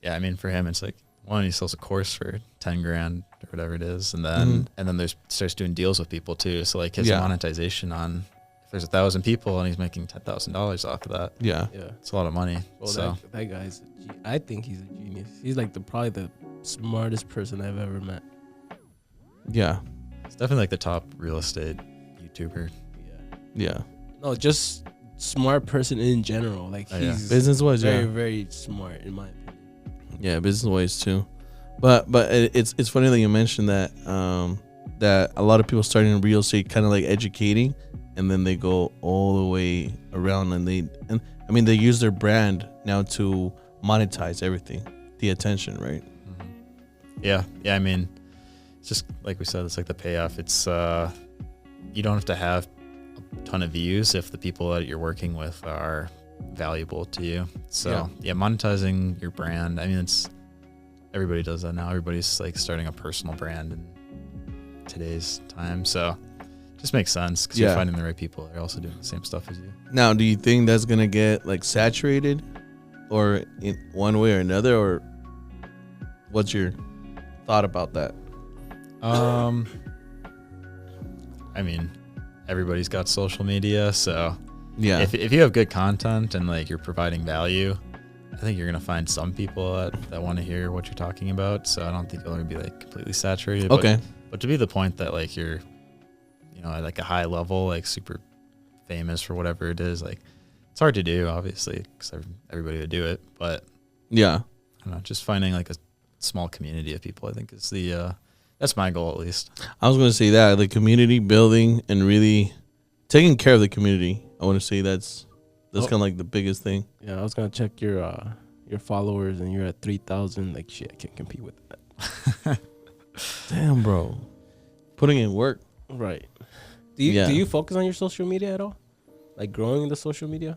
Yeah, I mean for him it's like one, he sells a course for 10 grand or whatever it is, and then there's starts doing deals with people too. So like his Yeah. monetization on if there's 1,000 people and he's making $10,000 off of that, Yeah. Yeah. it's a lot of money. Well, So that guy's I think he's a genius. He's like probably the smartest person I've ever met. Yeah. it's definitely like the top real estate YouTuber. Yeah. Yeah. No, just smart person in general. Like Oh, yeah. he's Business wise, very, yeah. very smart in my opinion. Yeah, business wise too. But it's funny that you mentioned that that a lot of people starting in real estate kind of like educating, and then they go all the way around and they use their brand now to monetize everything, the attention, right? Yeah. I mean, it's just like we said, it's like the payoff. It's you don't have to have a ton of views if the people that you're working with are valuable to you. So yeah, monetizing your brand. I mean, it's everybody does that now. Everybody's like starting a personal brand in today's time. So it just makes sense because you're finding the right people that are also doing the same stuff as you. Now, do you think that's gonna get like saturated, or in one way or another, or what's your thought about that? I mean, everybody's got social media, so Yeah. if you have good content and like you're providing value, I think you're gonna find some people that want to hear what you're talking about. So I don't think you'll ever be like completely saturated. Okay. But to be the point that like you're, at like a high level, like super famous for whatever it is, like it's hard to do, obviously, because everybody would do it. But Yeah. I don't know, just finding like a small community of people, I think is that's my goal at least. I was gonna say that the community building and really taking care of the community. I want to say that's kind of like the biggest thing. Yeah, I was gonna check your followers and you're at 3,000. Like shit, I can't compete with that. Damn, bro. Putting in work. Right. Do you focus on your social media at all? Like growing the social media?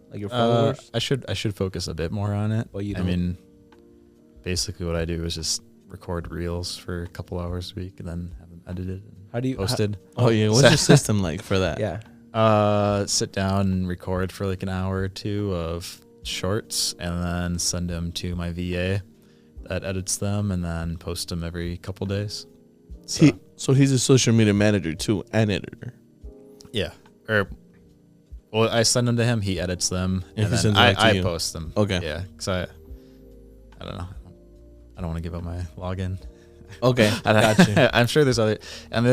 Like your followers? I should focus a bit more on it. Well, you I don't. mean, basically what I do is just record reels for a couple hours a week and then have them edited and How do you posted. Oh yeah. What's your system like for that? Yeah. Sit down and record for like an hour or two of shorts and then send them to my VA that edits them and then post them every couple days. So he's a social media manager too and editor. Yeah. Well, I send them to him. He edits them, Yeah, and he then sends it back to I you. post them. Okay. Yeah, because I don't know. I don't want to give up my login. Okay, gotcha. I'm sure there's other.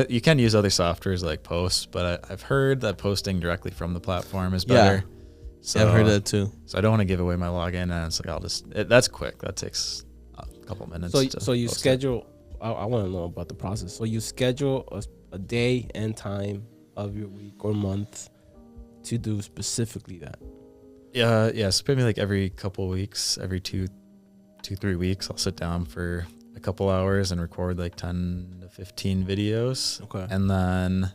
You can use other softwares like Post, but I've heard that posting directly from the platform is better. So Yeah, I've heard that too. So I don't want to give away my login, and it's like that's quick. That takes a couple minutes. So you post it. schedule. I want to know about the process. So you schedule a day and time of your week or month to do specifically that. Yeah. So maybe like every couple of weeks, every 2-3 weeks, I'll sit down for a couple hours and record like 10 to 15 videos. Okay. And then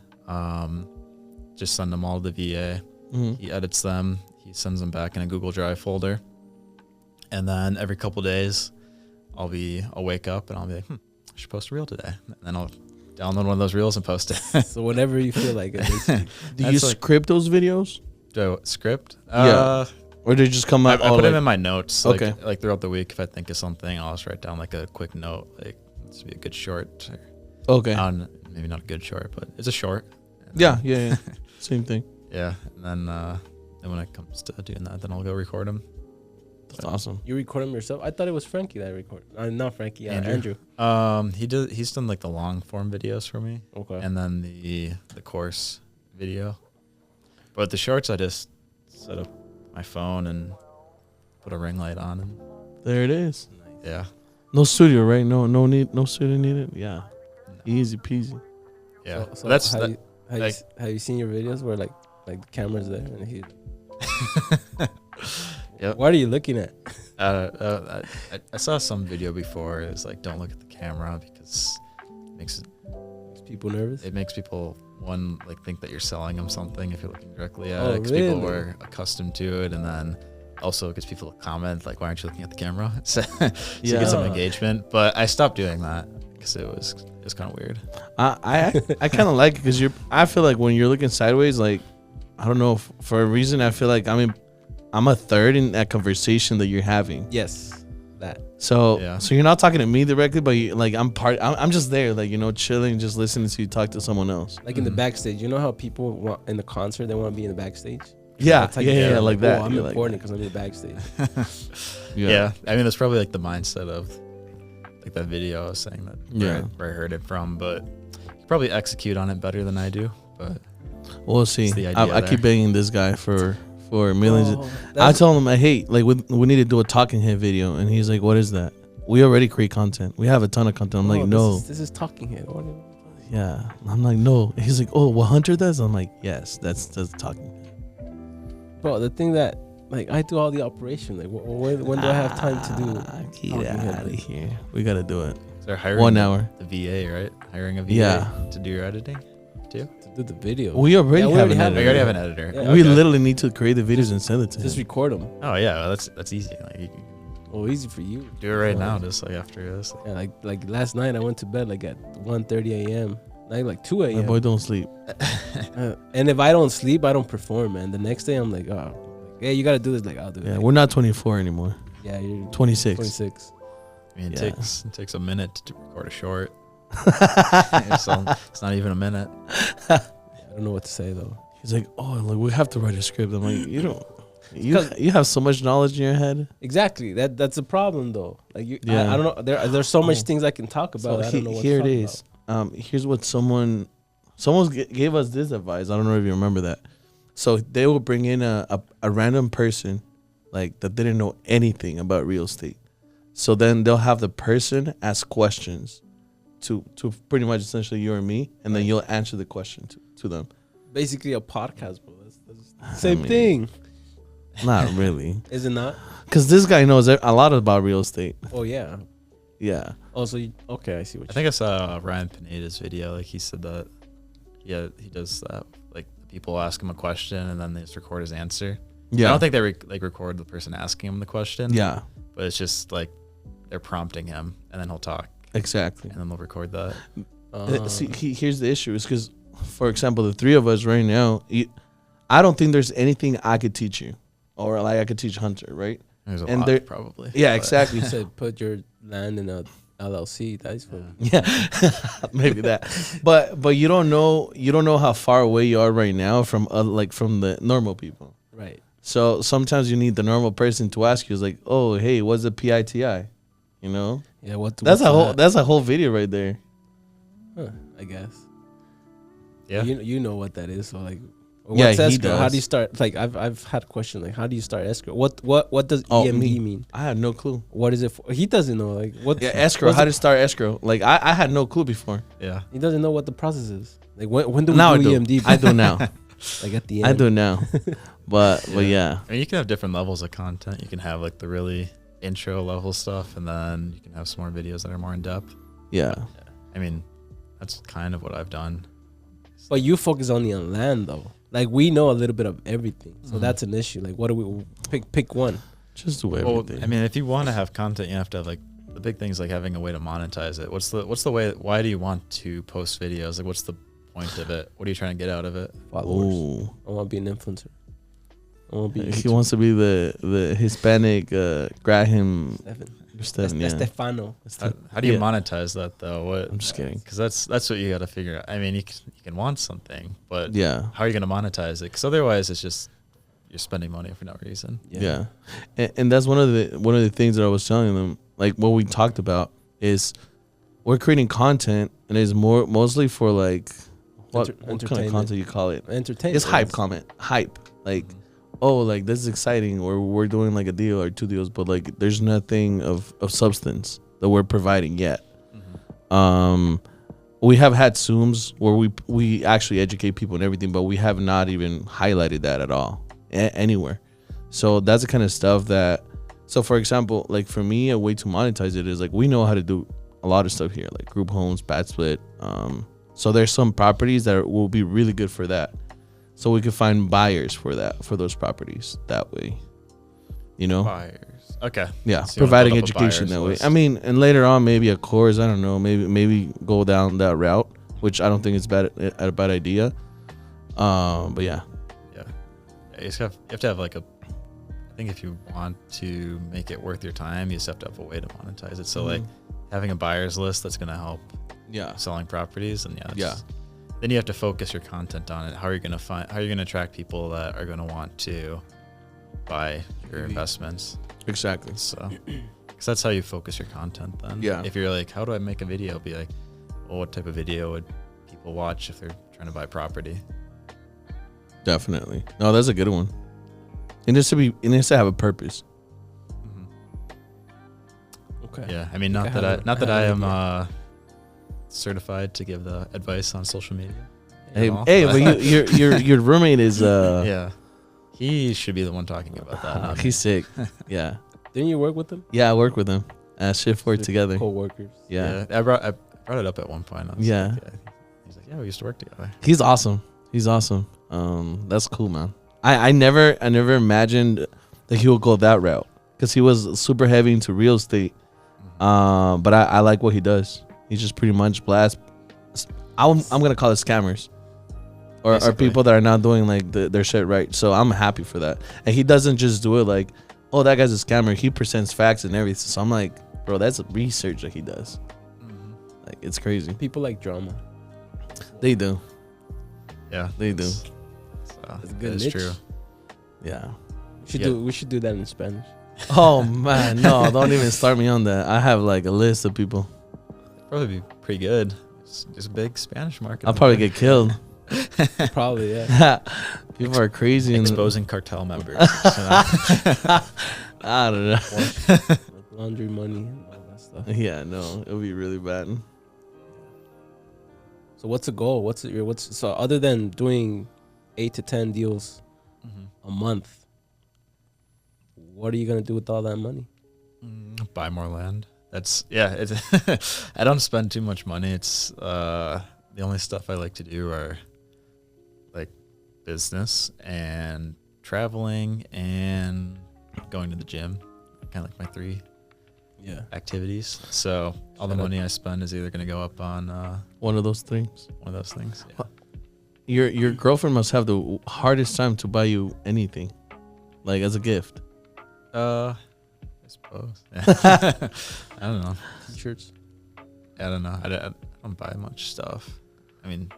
just send them all to the VA. Mm-hmm. He edits them. He sends them back in a Google Drive folder. And then every couple days, I'll wake up and I'll be like, I should post a reel today. And then I'll download one of those reels and post it. So whenever you feel like it, basically. Do you script those videos? Do I script? Yeah. Or they just come out? I put them in my notes. Okay. Like throughout the week, if I think of something, I'll just write down like a quick note. Like, this would be a good short. Okay. Maybe not a good short, but it's a short. Yeah. Same thing. Yeah. And then when it comes to doing that, then I'll go record them. That's awesome. You record them yourself? I thought it was Frankie that recorded. Not Frankie, Andrew. He's done like the long form videos for me. Okay. And then the course video. But the shorts, I just set up my phone and put a ring light on, and There it is. yeah. No studio, right? No studio needed. Yeah. Easy peasy. Yeah. So that's have you seen your videos where like the camera's there and he? Yep. What are you looking at? I saw some video before. It's like, don't look at the camera because Makes people nervous. it makes people like think that you're selling them something if you're looking directly at Oh, it, because people really? were accustomed to it, and then also it gets people to comment like, why aren't you looking at the camera? So you get some Yeah. engagement. But I stopped doing that because it was kind of weird. I kind of like it because I feel like when you're looking sideways, like I don't know, for a reason I feel like I'm a third in that conversation that you're having. Yes, that. So Yeah. so you're not talking to me directly, but I'm just there, like, chilling, just listening to you talk to someone else. Like in the backstage, you know how people want in the concert, they want to be in the backstage. Yeah, It's like, yeah, like that. Oh, I'm You're like important because I'm in the backstage. Yeah. I mean, that's probably like the mindset of like that video I was saying that where I heard it from, but you probably execute on it better than I do. But We'll see. It's the idea I keep there. begging this guy for millions. Oh, I that's- told him, hey, like we need to do a talking head video, and he's like, what is that? We already create content. We have a ton of content. I'm like, no. This is talking head. What Yeah. I'm like, no. He's like, oh, what Hunter does? I'm like, yes, that's talking head. Bro, the thing that like I do all the operation. Like when do I have time to do? Get talking out head? of here. We gotta do it. they're hiring 1 hour. the VA, right? Hiring a VA Yeah. to do your editing too. To do the video. We already Yeah, we have already an have I editor. already have an editor. Yeah. We Okay. literally need to create the videos and send it to Just him. record them. Oh yeah, that's easy. Like you can Oh, easy for you. do it right now, just like after this. Yeah, like last night I went to bed like at 1:30 a.m. Like 2 My a.m. boy don't sleep. And if I don't sleep, I don't perform, man. The next day I'm like, yeah, you gotta do this. Like I'll do it. Yeah, Like, we're not 24 anymore. yeah, you're 26. 26. I mean, it Yeah. takes a minute to record a short. It's not even a minute. I don't know what to say though. He's like, oh, like we have to write a script. I'm like, you don't. You have so much knowledge in your head. Exactly. That's a problem though. Like you, Yeah. I don't know. There's so much things I can talk about. So I don't know what here to it talk is. Here's what someone gave us this advice. I don't know if you remember that. So they will bring in a random person, like that didn't know anything about real estate. So then they'll have the person ask questions to pretty much essentially you or me, and then you'll answer the question to them. about. Basically a podcast, bro. That's same mean- thing. Not really, Is it not? because this guy knows a lot about real estate. Oh yeah. Yeah. Also, okay, I see what I think I saw Ryan Pineda's video. Like he said that, yeah, he does that. Like people ask him a question and then they just record his answer. Yeah. I don't think they record the person asking him the question. Yeah. But it's just like they're prompting him and then he'll talk Exactly. and then they'll record that. See, here's the issue. Is because, for example, the three of us right now, I don't think there's anything I could teach you, or like I could teach Hunter, right? There's a And lot there- probably. Yeah, but- exactly. you said put your land in a LLC. That's for Yeah, maybe that. But you don't know how far away you are right now from from the normal people. right. So sometimes you need the normal person to ask you, is like, oh, hey, what's a PITI? You know, Yeah. What? that's what's that's a whole video right there. Huh, I guess. Yeah. You know what that is. So like, Yeah, what's he escrow? How does. do you start? Like I've had a question like, how do you start escrow? What does Oh, EMD me. mean? I had no clue. What is it for? He doesn't know. Like what? Yeah, escrow. what's How the- to start escrow? Like I had no clue before. Yeah. He doesn't know what the process is. Like when do we Now I do do. EMD? I do now. Like at the end. I do now. But yeah. I mean, you can have different levels of content. You can have like the really intro level stuff, and then you can have some more videos that are more in depth. Yeah. I mean, that's kind of what I've done. But you focus only on land though. Like we know a little bit of everything, so that's an issue. Like, what do we pick one? Just do Well, everything. I mean, if you want to have content, you have to have like the big things, like having a way to monetize it. What's the way? Why do you want to post videos? Like, what's the point of it? What are you trying to get out of it? Followers. Ooh. I want to be an influencer. I want to be. He wants to be the Hispanic Graham Stefan, yeah. Stefano. How do you Yeah. monetize that though? What? I'm just kidding. Because that's what you got to figure out. I mean, you can want something, but Yeah. how are you going to monetize it? Because otherwise, it's just you're spending money for no reason. Yeah. And that's one of the things that I was telling them, like what we talked about is we're creating content and it's mostly for like what kind of entertainment. content you call it? Entertainment. It's hype hype. Like, oh, like this is exciting, or we're doing like a deal or 2 deals, but like there's nothing of substance that we're providing yet. We have had Zooms where we actually educate people and everything, but we have not even highlighted that at all anywhere. So that's the kind of stuff that. So for example, like for me, a way to monetize it is like we know how to do a lot of stuff here, like group homes, bat split. So there's some properties that will be really good for that. So we could find buyers for those properties that way, you know? Buyers. Okay. Yeah, So you wanna providing build up a education buyers that way. list. I mean, and later on, maybe a course. I don't know. Maybe go down that route, which I don't think is a bad idea. But yeah, Yeah. You just have to have like a. I think if you want to make it worth your time, you just have to have a way to monetize it. So like having a buyers list that's going to help yeah, selling properties, and Yeah. then you have to focus your content on it. How are you going to attract people that are going to want to buy your investments? exactly. So, because that's how you focus your content then. Yeah. If you're like, how do I make a video? Be like, well, what type of video would people watch if they're trying to buy property? Definitely. No, that's a good one. It needs to have a purpose. Okay. Yeah. I mean, not I that I have am an certified to give the advice on social media. Hey, at all, hey, but- but your roommate is yeah. He should be the one talking about that. not me. he's sick. Yeah, Didn't you work with them? yeah. I work with him. Shift work together. Co-workers. Yeah. I brought it up at one point. I was Yeah. like, he's like, yeah, we used to work together. He's awesome. That's cool, man. I never imagined that he would go that route because he was super heavy into real estate. But I like what he does. He's just pretty much blast. I'm gonna call it scammers, or Basically. people that are not doing like their shit right. So I'm happy for that. And he doesn't just do it like, oh, that guy's a scammer. He presents facts and everything. So I'm like, bro, that's research that he does. Like it's crazy. People like drama. They do. Yeah, They do. So, It's a good that is niche. true. Yeah. We should do that in Spanish. Oh man, no, don't even start me on that. I have like a list of people. Probably be pretty good. There's a big Spanish market. I'll out probably there. get killed. Probably, yeah. People are crazy. And, exposing cartel members. I don't know. Like laundry money and all that stuff. Yeah, no, it'll be really bad. So what's the goal? So other than doing 8 to 10 deals a month, what are you gonna do with all that money? Buy more land. It's I don't spend too much money. It's the only stuff I like to do are like business and traveling and going to the gym. Kind of like my 3 activities. So all the money I spend is either going to go up on One of those things. one of those things. Your girlfriend must have the hardest time to buy you anything, like as a gift. I suppose. I don't know. T-shirts. I don't know. I don't buy much stuff. I mean,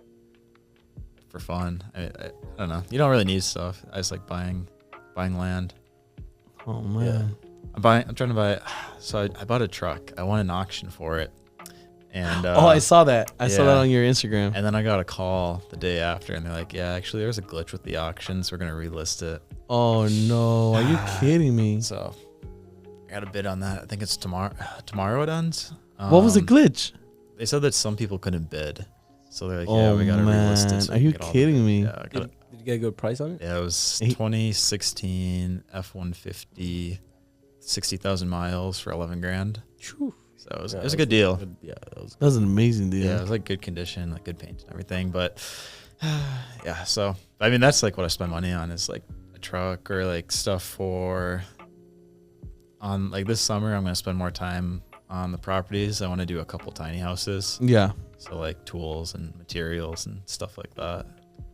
for fun. I don't know. You don't really need stuff. I just like buying land. Oh man. I'm trying to buy. So I bought a truck. I won an auction for it, and Oh, I saw that. I saw that yeah. on your Instagram. And then I got a call the day after, and they're like, "Yeah, actually, there's a glitch with the auction, so we're gonna relist it." Oh no, are you kidding me? So I got a bid on that. I think it's tomorrow. Tomorrow it ends. What was the glitch? They said that some people couldn't bid, so they're like, Oh, "Yeah, we gotta relist it." man. So Are we you can get all kidding the- me? Yeah, I got it. Did you get a good price on it? Yeah, it was He- 2016 F-150 60,000 miles for 11 grand. Phew. So it was a good deal. Yeah, that was That was an amazing deal. Yeah, it was like good condition, like good paint and everything. But yeah, so I mean, that's like what I spend money on is like a truck or like stuff for on like this summer. I'm going to spend more time on the properties. I want to do a couple tiny houses. Yeah. So like tools and materials and stuff like that.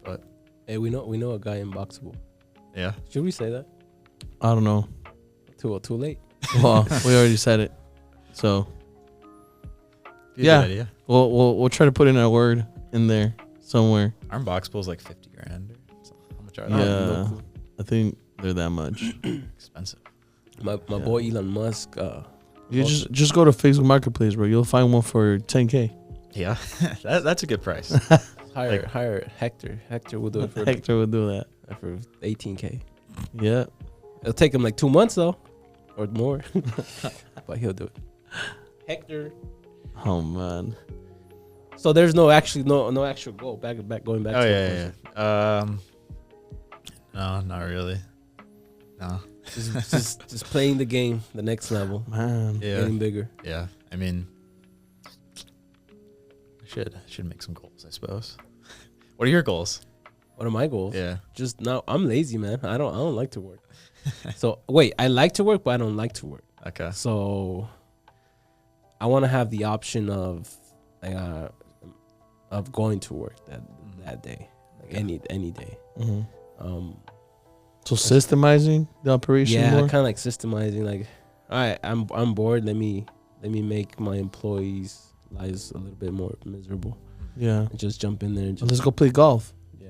But Hey, we know a guy in Boxable. yeah, Should we say that? I don't know. Too late. Well, we already said it. So be a Yeah. good idea. we'll try to put in a word in there somewhere. Our box pool is like 50 grand. Or something. How much are Yeah. they? no clue. I think they're that much. Expensive. My boy Elon Musk. You just go to Facebook Marketplace, bro. You'll find one for 10K. Yeah, that's a good price. hire Hector. Hector will do it for Hector would do that. for 18K. Yeah. It'll take him like 2 months though, or more, but he'll do it. Hector. Oh man. So there's no actual goal. Going back Oh to the question. yeah. No, not really. No. just playing the game, the next level, Man. Yeah. getting bigger. Yeah. I mean, I should make some goals, I suppose. What are your goals? What are my goals? Yeah. Just now, I'm lazy, man. I don't like to work. So wait, I like to work, but I don't like to work. Okay. So I want to have the option of going to work that day, like Okay. any day. Mm-hmm. So systemizing the operation Yeah, more? kind of like systemizing. Like, all right, I'm bored. Let me make my employees' lives a little bit more miserable. Yeah. And just jump in there and Let's just go play golf. yeah.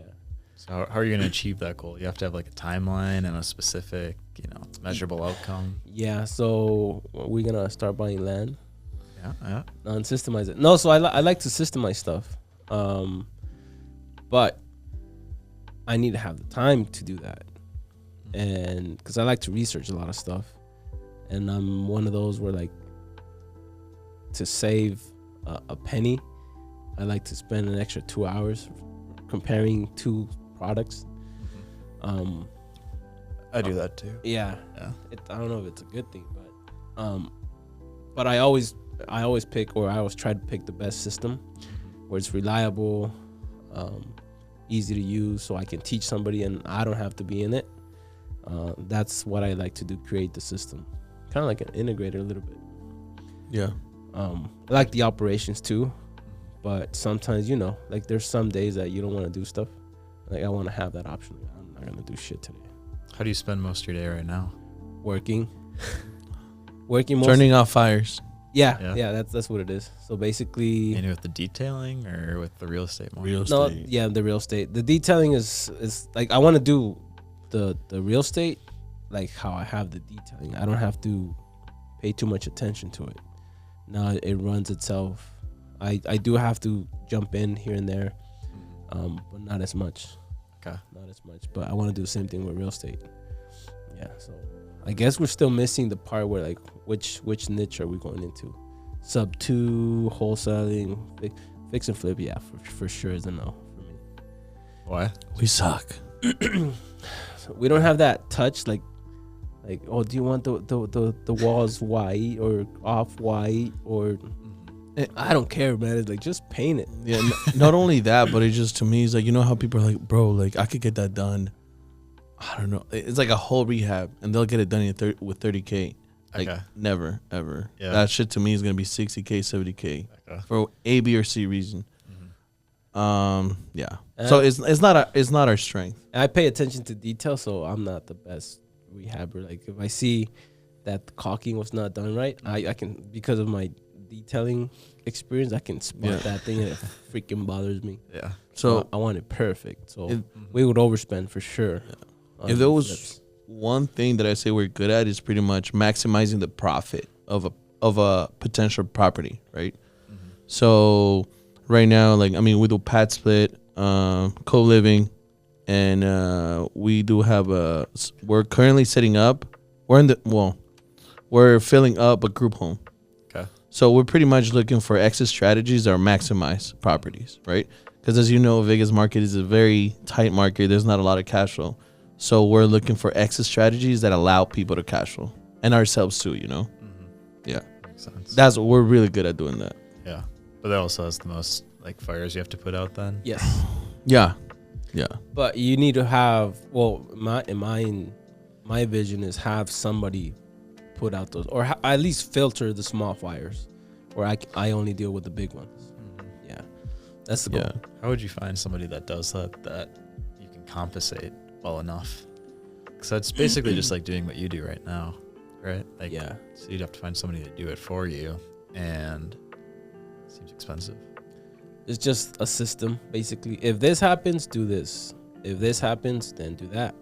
So how are you going to achieve that goal? You have to have like a timeline and a specific, measurable outcome. Yeah. So we're gonna start buying land Yeah. and systemize it. No, so I like to systemize stuff, but I need to have the time to do that, and because I like to research a lot of stuff, and I'm one of those where like to save a penny, I like to spend an extra 2 hours comparing two products. I do that too. Yeah. Yeah. I don't know if it's a good thing, but I always pick, or I always try to pick the best system where it's reliable, easy to use, so I can teach somebody and I don't have to be in it. That's what I like to do, create the system, kind of like an integrator a little bit. Yeah. I like the operations too, but sometimes like there's some days that you don't want to do stuff. Like I want to have that option. I'm not gonna do shit today. How do you spend most of your day right now? Working most. Turning off fires. Yeah, that's what it is. So basically, Any with the detailing or with the real estate more? no, yeah, the real estate. The detailing is like I want to do the real estate like how I have the detailing. I don't have to pay too much attention to it. Now it runs itself. I do have to jump in here and there, but not as much. Okay. Not as much. But I want to do the same thing with real estate. Yeah, so I guess we're still missing the part where like which niche are we going into? Sub 2, wholesaling, fix and flip. Yeah, for sure is a no for me. Why? We suck. So we don't have that touch like oh, do you want the walls white or off white or I don't care, man. It's like just paint it. Yeah. Not only that, but it just to me is like, how people are like, bro, like I could get that done. I don't know. It's like a whole rehab, and they'll get it done with 30K. Like Okay. never ever. Yeah. That shit to me is gonna be 60K, 70K Okay. for A, B, or C reason. Yeah. And So it's not our strength. I pay attention to detail, so I'm not the best rehabber. Like if I see that the caulking was not done right, I can, because of my detailing experience, I can spot that thing and it freaking bothers me. Yeah. So I want it perfect. So we would overspend for sure. if there was one thing that I say we're good at is pretty much maximizing the profit of a potential property, right? So right now, like we do pad split, co-living, and we do have we're currently setting up. We're filling up a group home. Okay. So we're pretty much looking for exit strategies that maximize properties, right? Because as you know, Vegas market is a very tight market. There's not a lot of cash flow. So we're looking for exit strategies that allow people to cash flow and ourselves too. Yeah, Makes sense. we're really good at doing that. Yeah, but that also has the most like fires you have to put out then. Yes. Yeah. But you need to have, well, my vision is have somebody put out those, or at least filter the small fires, where I only deal with the big ones. Yeah, that's the goal. Yeah. How would you find somebody that does that you can compensate well enough? Because that's basically just like doing what you do right now, right? Like, Yeah. So you'd have to find somebody to do it for you, and it seems expensive. It's just a system, basically. If this happens, do this. If this happens, then do that.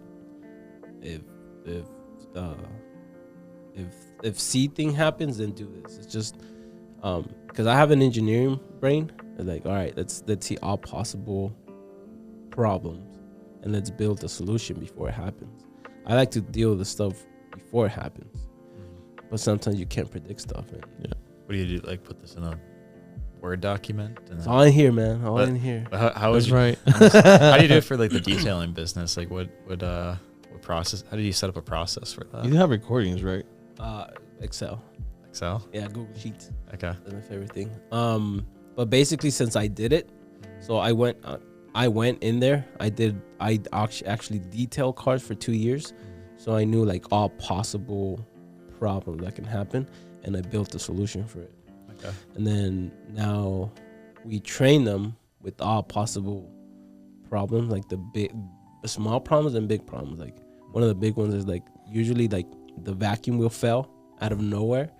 If C thing happens, then do this. It's just because I have an engineering brain. It's like, all right, let's see all possible problems and let's build a solution before it happens. I like to deal with the stuff before it happens, but sometimes you can't predict stuff. And What do you do? Like put this in a Word document? And it's all in here, man. All in here. How would That's you, right. how do you do it for like the detailing business? Like what process? How do you set up a process for that? You have recordings, right? Excel. Excel? Yeah, Google Sheets. Okay. That's my favorite thing. But basically, since I did it, so I went in there. I actually detailed cars for 2 years, so I knew like all possible problems that can happen, and I built a solution for it. Okay. And then now we train them with all possible problems, like the small problems and big problems. Like one of the big ones is like usually like the vacuum will fail out of nowhere,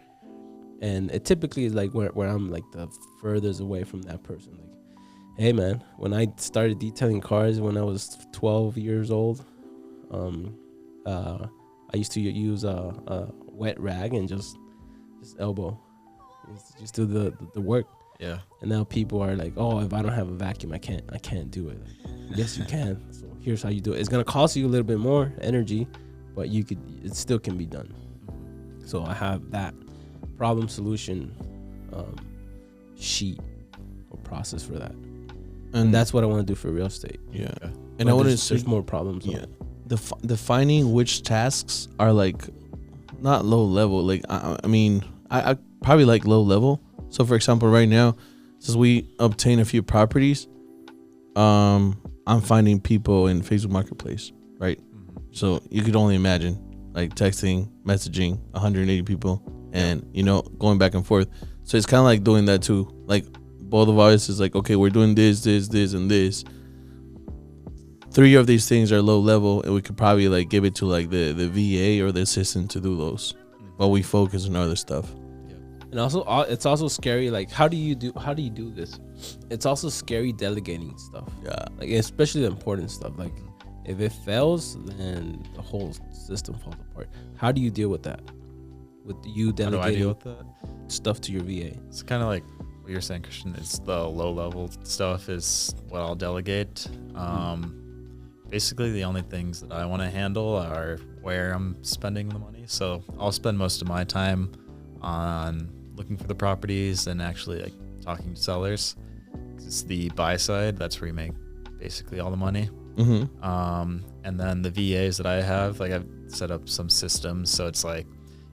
and it typically is like where I'm like the furthest away from that person. Like, hey man, when I started detailing cars when I was 12 years old, I used to use a wet rag and just elbow, just do the work. Yeah. And now people are like, oh, if I don't have a vacuum, I can't do it. Like, yes, you can. So here's how you do it. It's gonna cost you a little bit more energy, but it still can be done. So I have that problem solution sheet or process for that, and that's what I want to do for real estate. Yeah. Okay. And I want to there's more problems. Yeah. Defining which tasks are like not low level. Like I mean, I probably like low level. So for example, right now, since we obtain a few properties, I'm finding people in Facebook Marketplace, right? So you could only imagine like texting, messaging 180 people and, going back and forth. So it's kind of like doing that too. Like both of ours is like, okay, we're doing this, and this. 3 of these things are low level, and we could probably like give it to like the VA or the assistant to do those, while we focus on other stuff. And also, it's also scary. Like, how do you do this? It's also scary delegating stuff. Yeah. Like, especially the important stuff. Like, if it fails, then the whole system falls apart. How do you deal with that? With you How do I delegating deal with that? stuff to your VA? It's kind of like what you're saying, Christian. It's the low level stuff is what I'll delegate. Basically, the only things that I want to handle are where I'm spending the money. So I'll spend most of my time on looking for the properties and actually like talking to sellers. It's the buy side. That's where you make basically all the money. And then the VAs that I have, like I've set up some systems. So it's like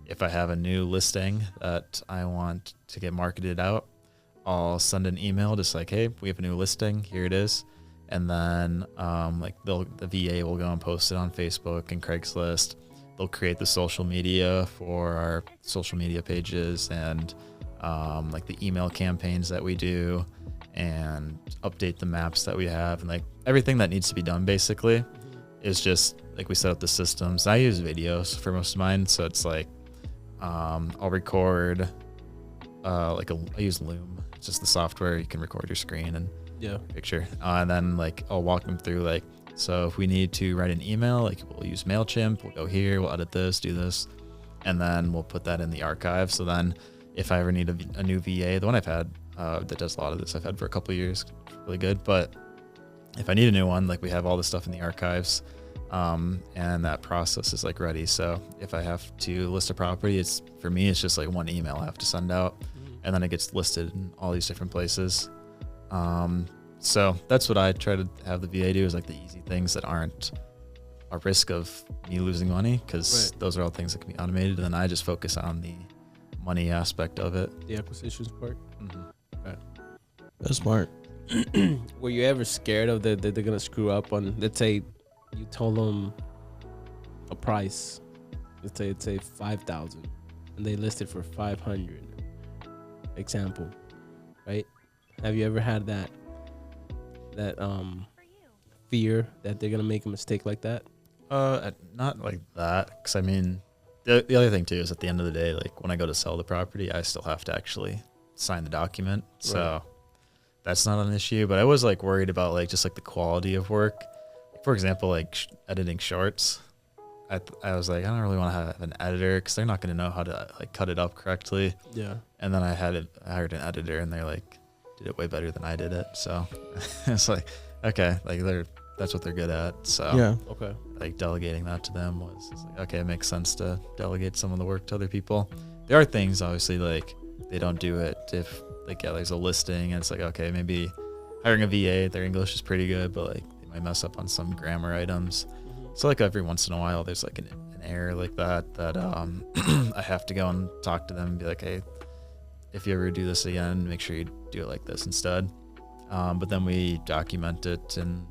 if I have a new listing that I want to get marketed out, I'll send an email just like, hey, we have a new listing. Here it is. And then the VA will go and post it on Facebook and Craigslist. They'll create the social media for our social media pages and like the email campaigns that we do and update the maps that we have. And like everything that needs to be done basically is just like we set up the systems. I use videos for most of mine. So it's like I'll record I use Loom. It's just the software. You can record your screen and picture. And then like I'll walk them through like, so if we need to write an email, like we'll use MailChimp, we'll go here, we'll edit this, do this, and then we'll put that in the archive. So then if I ever need a new VA, the one I've had that does a lot of this, I've had for a couple of years, really good. But if I need a new one, like we have all this stuff in the archives and that process is like ready. So if I have to list a property, for me, it's just like one email I have to send out and then it gets listed in all these different places. So that's what I try to have the VA do is like the easy things that aren't a risk of me losing money, because those are all things that can be automated, and then I just focus on the money aspect of it. The acquisitions part. That's smart. Were you ever scared of that they're gonna screw up on? Let's say you told them a price. Let's say 5,000, and they listed for 500. Example, right? Have you ever had that fear that they're gonna make a mistake like that? Not like that, because I mean, the other thing too is at the end of the day, like when I go to sell the property, I still have to actually sign the document, so that's not an issue. But I was like worried about like just like the quality of work. For example, like editing shorts. I was like, I don't really want to have an editor because they're not going to know how to like cut it up correctly. Yeah. And then I hired an editor, and they're like, did it way better than I did it. So it's like, okay, like that's what they're good at. So Yeah. Okay. like delegating that to them was like, okay, it makes sense to delegate some of the work to other people. There are things obviously like they don't do it if like, yeah, there's a listing and it's like, okay, maybe hiring a VA, their English is pretty good, but like they might mess up on some grammar items. So like every once in a while there's like an error like that I have to go and talk to them and be like, hey, if you ever do this again, make sure you do it like this instead. But then we document it in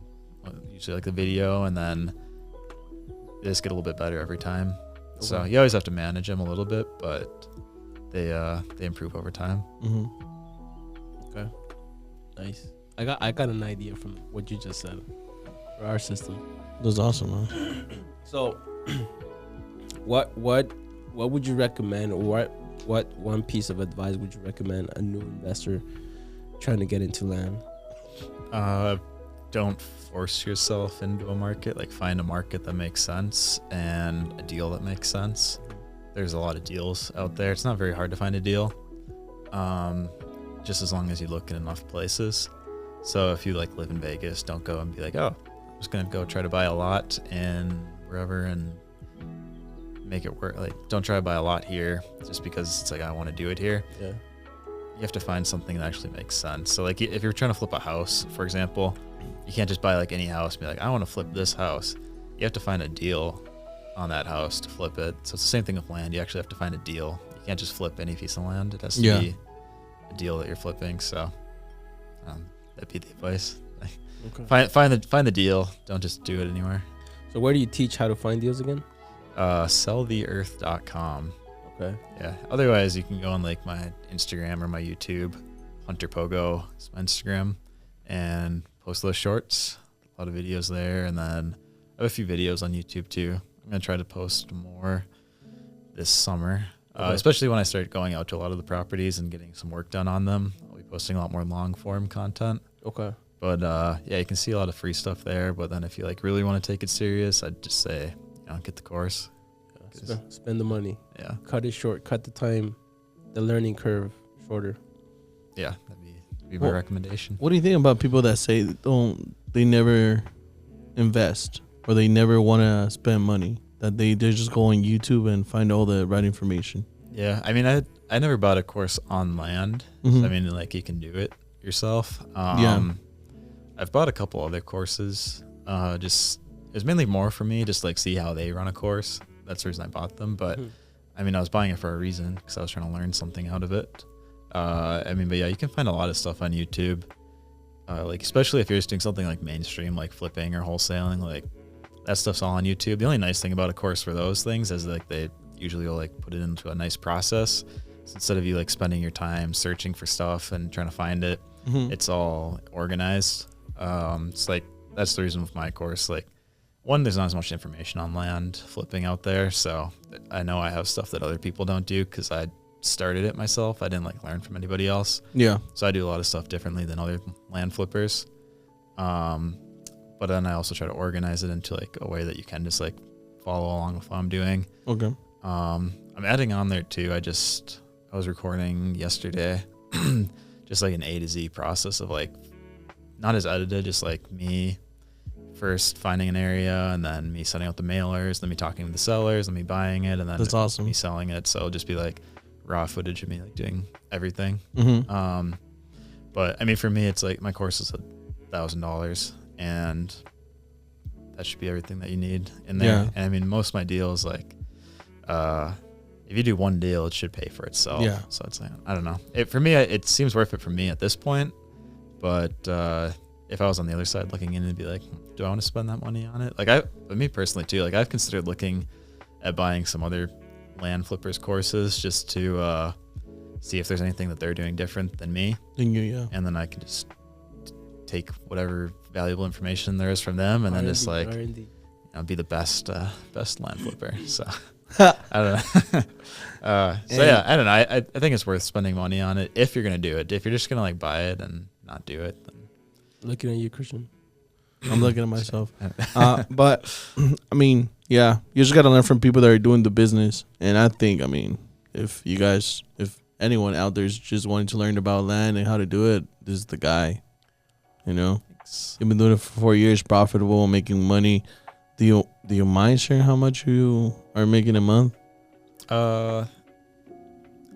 usually like the video, and then they just get a little bit better every time. Okay. So you always have to manage them a little bit, but they improve over time. Okay, nice. I got an idea from what you just said for our system. That's awesome, man. So, what would you recommend, or what one piece of advice would you recommend a new investor trying to get into land? Don't force yourself into a market. Like find a market that makes sense and a deal that makes sense. There's a lot of deals out there. It's not very hard to find a deal, just as long as you look in enough places. So if you like live in Vegas, don't go and be like, oh, I'm just gonna go try to buy a lot in wherever and make it work. Like don't try to buy a lot here just because it's like I want to do it here. Yeah. You have to find something that actually makes sense. So like if you're trying to flip a house, for example, you can't just buy like any house and be like, I want to flip this house. You have to find a deal on that house to flip it. So it's the same thing with land. You actually have to find a deal. You can't just flip any piece of land. It has to be a deal that you're flipping. So that'd be the advice. Okay. Find the deal. Don't just do it anywhere. So where do you teach how to find deals again? Selltheearth.com. Okay. Yeah. Otherwise, you can go on like my Instagram or my YouTube. Hunter Pogo is my Instagram, and post those shorts. A lot of videos there, and then I have a few videos on YouTube too. I'm gonna try to post more this summer, especially when I start going out to a lot of the properties and getting some work done on them. I'll be posting a lot more long form content. Okay. But yeah, you can see a lot of free stuff there. But then if you like really want to take it serious, I'd just say, get the course. Spend the money. Yeah. Cut it short. Cut the time, the learning curve shorter. Yeah, that'd be my recommendation. What do you think about people that say they never invest or they never want to spend money? That they just go on YouTube and find all the right information? Yeah, I mean, I never bought a course on land. Mm-hmm. So, I mean, like you can do it yourself. I've bought a couple other courses. Just it was mainly more for me, just like see how they run a course. That's the reason I bought them. But I mean, I was buying it for a reason because I was trying to learn something out of it. But yeah, you can find a lot of stuff on YouTube. Like especially if you're just doing something like mainstream, like flipping or wholesaling, like that stuff's all on YouTube. The only nice thing about a course for those things is like they usually will like put it into a nice process. So instead of you like spending your time searching for stuff and trying to find it, it's all organized. It's like that's the reason with my course. Like one, there's not as much information on land flipping out there, so I know I have stuff that other people don't do because I started it myself. I didn't like learn from anybody else. Yeah. So I do a lot of stuff differently than other land flippers. But then I also try to organize it into like a way that you can just like follow along with what I'm doing. Okay. I'm adding on there too. I was recording yesterday, just like an A to Z process of like, not as edited, just like me first finding an area and then me setting up the mailers, then me talking to the sellers, then me buying it, and then that's awesome. Me selling it. So it'll just be like raw footage of me like doing everything. But I mean, for me, it's like my course is $1,000, and that should be everything that you need in there. Yeah. And I mean, most of my deals, like, if you do one deal, it should pay for itself. Yeah. So it's like, I don't know. For me, it seems worth it for me at this point. But if I was on the other side looking in and be like, do I want to spend that money on it? Like, me personally too, like I've considered looking at buying some other land flippers courses just to see if there's anything that they're doing different than me. Yeah. And then I can just take whatever valuable information there is from them and then just like, be the best land flipper. So I don't know. So yeah, I don't know. I think it's worth spending money on it if you're gonna do it. If you're just gonna like buy it and not do it, then Looking at you, Christian. I'm looking at myself. But I mean, yeah, you just gotta learn from people that are doing the business. And I think, I mean, if anyone out there is just wanting to learn about land and how to do it, this is the guy. You know, you've been doing it for 4 years, profitable, making money. Do you mind sharing how much you are making a month? I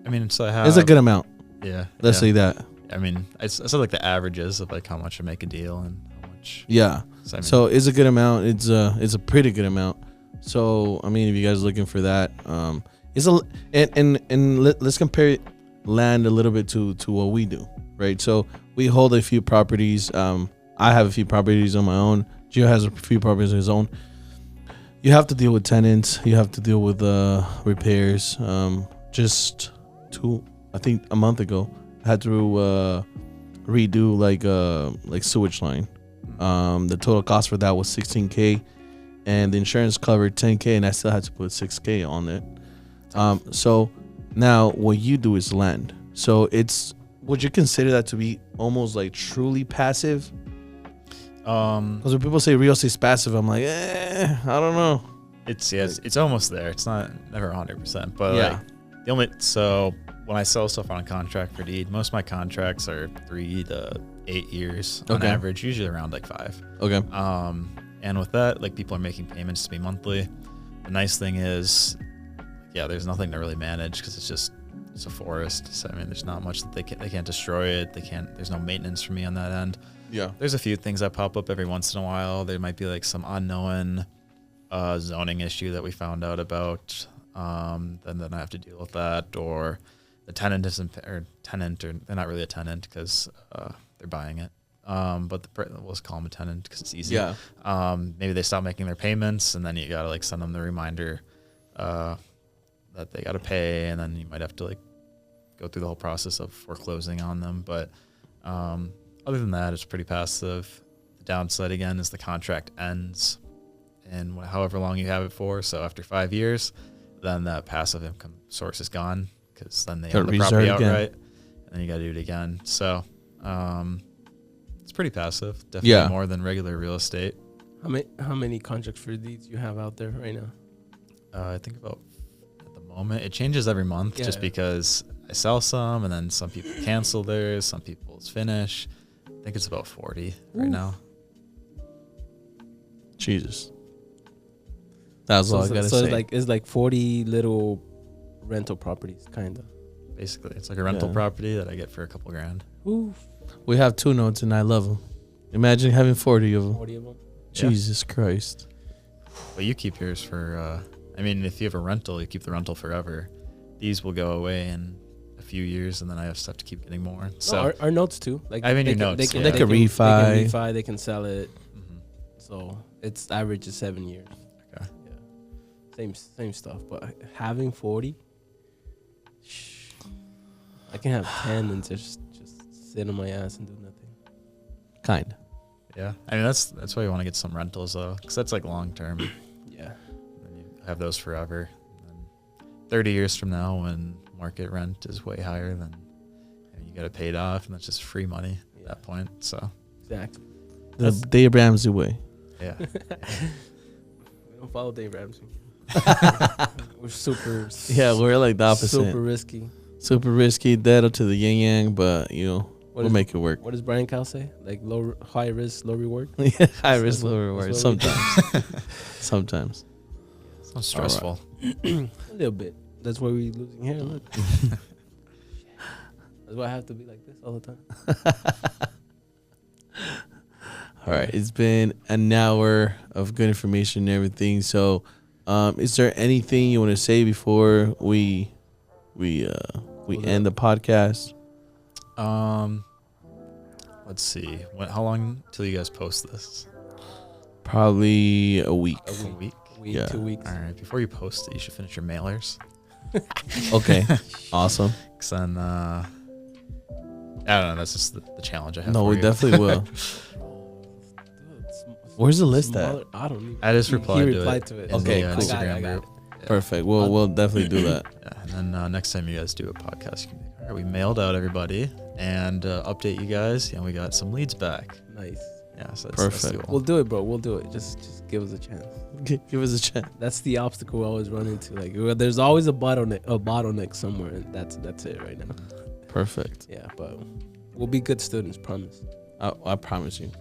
mean, so I have. It's a good amount. Yeah. Let's say that. I mean, I said like the averages of like how much I make a deal and how much. Yeah. So, I mean, So it's a good amount. It's a pretty good amount. So I mean, if you guys are looking for that, let's compare land a little bit to what we do, right? So we hold a few properties. I have a few properties on my own. Gio has a few properties on his own. You have to deal with tenants. You have to deal with repairs. Just I think a month ago, I had to redo like sewage line. The total cost for that was $16K, and the insurance covered $10K, and I still had to put $6K on it. So now what you do is land. So would you consider that to be almost like truly passive? Because when people say real estate's passive, I'm like, I don't know. It's almost there. It's never 100%, but yeah. Like so when I sell stuff on a contract for deed, most of my contracts are 3 to 8 years on average, usually around like 5. Okay. And with that, like people are making payments to me monthly. The nice thing is, yeah, there's nothing to really manage because it's a forest. So I mean, there's not much that they can't destroy it. There's no maintenance for me on that end. Yeah. There's a few things that pop up every once in a while. There might be like some unknown zoning issue that we found out about. Then I have to deal with that, or the tenant or they're not really a tenant because they're buying it. But we'll just call them a tenant because it's easy. Yeah. Maybe they stop making their payments, and then you gotta like send them the reminder that they gotta pay, and then you might have to like go through the whole process of foreclosing on them. But other than that, it's pretty passive. The downside again is the contract ends, and however long you have it for. So after 5 years, then that passive income source is gone because then they own the property outright, and then you got to do it again. So it's pretty passive, definitely more than regular real estate. How many contracts for deeds you have out there right now? I think about at the moment it changes every month, just because I sell some, and then some people cancel theirs, some people's finish. I think it's about 40 right now. Jesus. That's all I gotta say. So it's like 40 little rental properties, kind of. Basically, it's like a rental property that I get for a couple grand. Oof. We have 2 notes, and I love them. Imagine having 40 of them. 40 of them. Jesus Christ. But you keep yours for, I mean, if you have a rental, you keep the rental forever. These will go away in a few years, and then I just have to keep getting more. So our notes too. Like I mean, your notes. They can refi. They can sell it. Mm-hmm. So it's average is 7 years. Okay. Yeah. Same stuff. But having 40, I can have 10 and just sit on my ass and do nothing. Kind. Yeah. I mean, that's why you want to get some rentals though, because that's like long term. Yeah. And you have those forever. And 30 years from now, when market rent is way higher, then you got it paid off, and that's just free money at that point. So exactly. The Dave Ramsey way. Yeah. We don't follow Dave Ramsey. We're super. Yeah, we're like the opposite. Super risky. Super risky, dead up to the yin yang, but we'll make it work. What does Brian Cal say? Like high risk, low reward. High risk, low reward. Sometimes. Sounds stressful. A little bit. That's why we're losing hair. Look. That's why I have to be like this all the time. All right. It's been an hour of good information and everything. So, is there anything you want to say before we end the podcast? Let's see. How long till you guys post this? Probably a week. A week? Yeah. 2 weeks. All right. Before you post it, you should finish your mailers. Okay. Awesome. Because then, I don't know. That's just the challenge I have. No, for we you. definitely will. Where's the list at? I don't even. I just replied to replied it. to it. in Okay, the, cool. Instagram I got it. group. Yeah. Perfect. We'll definitely do that. Yeah, and then next time you guys do a podcast, you can be like, all right, we mailed out everybody and update you guys. And we got some leads back. Nice. Yeah, so that's Perfect. the goal. We'll do it, bro. We'll do it. Just give us a chance. Give us a chance. That's the obstacle we always run into. Like, there's always a bottleneck somewhere, and that's it right now. Perfect. Yeah, but we'll be good students, promise. I promise you.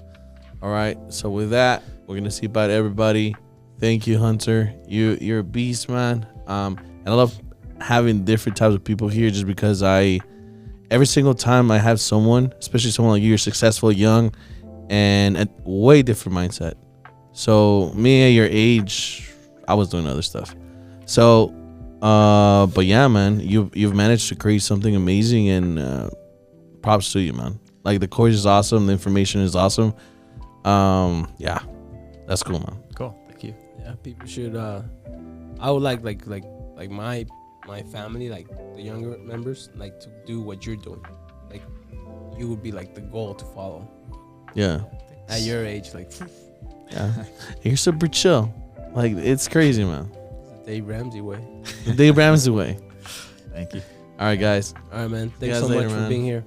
All right. So with that, we're gonna see about everybody. Thank you, Hunter. You're a beast, man. And I love having different types of people here, just because every single time I have someone, especially someone like you, you're successful, young, and a way different mindset. So me at your age, I was doing other stuff. So, but yeah, man, you've managed to create something amazing, and props to you, man. Like, the course is awesome, the information is awesome. Yeah, that's cool, man. Cool. Thank you. Yeah, people should. I would like my family, like the younger members, like to do what you're doing. Like, you would be like the goal to follow. Yeah, At your age, like yeah. You're super chill. Like, it's crazy, man. the Dave Ramsey way. The Dave Ramsey way. Thank you. All right, guys. All right, man. guys Thanks so later, much man. for being here.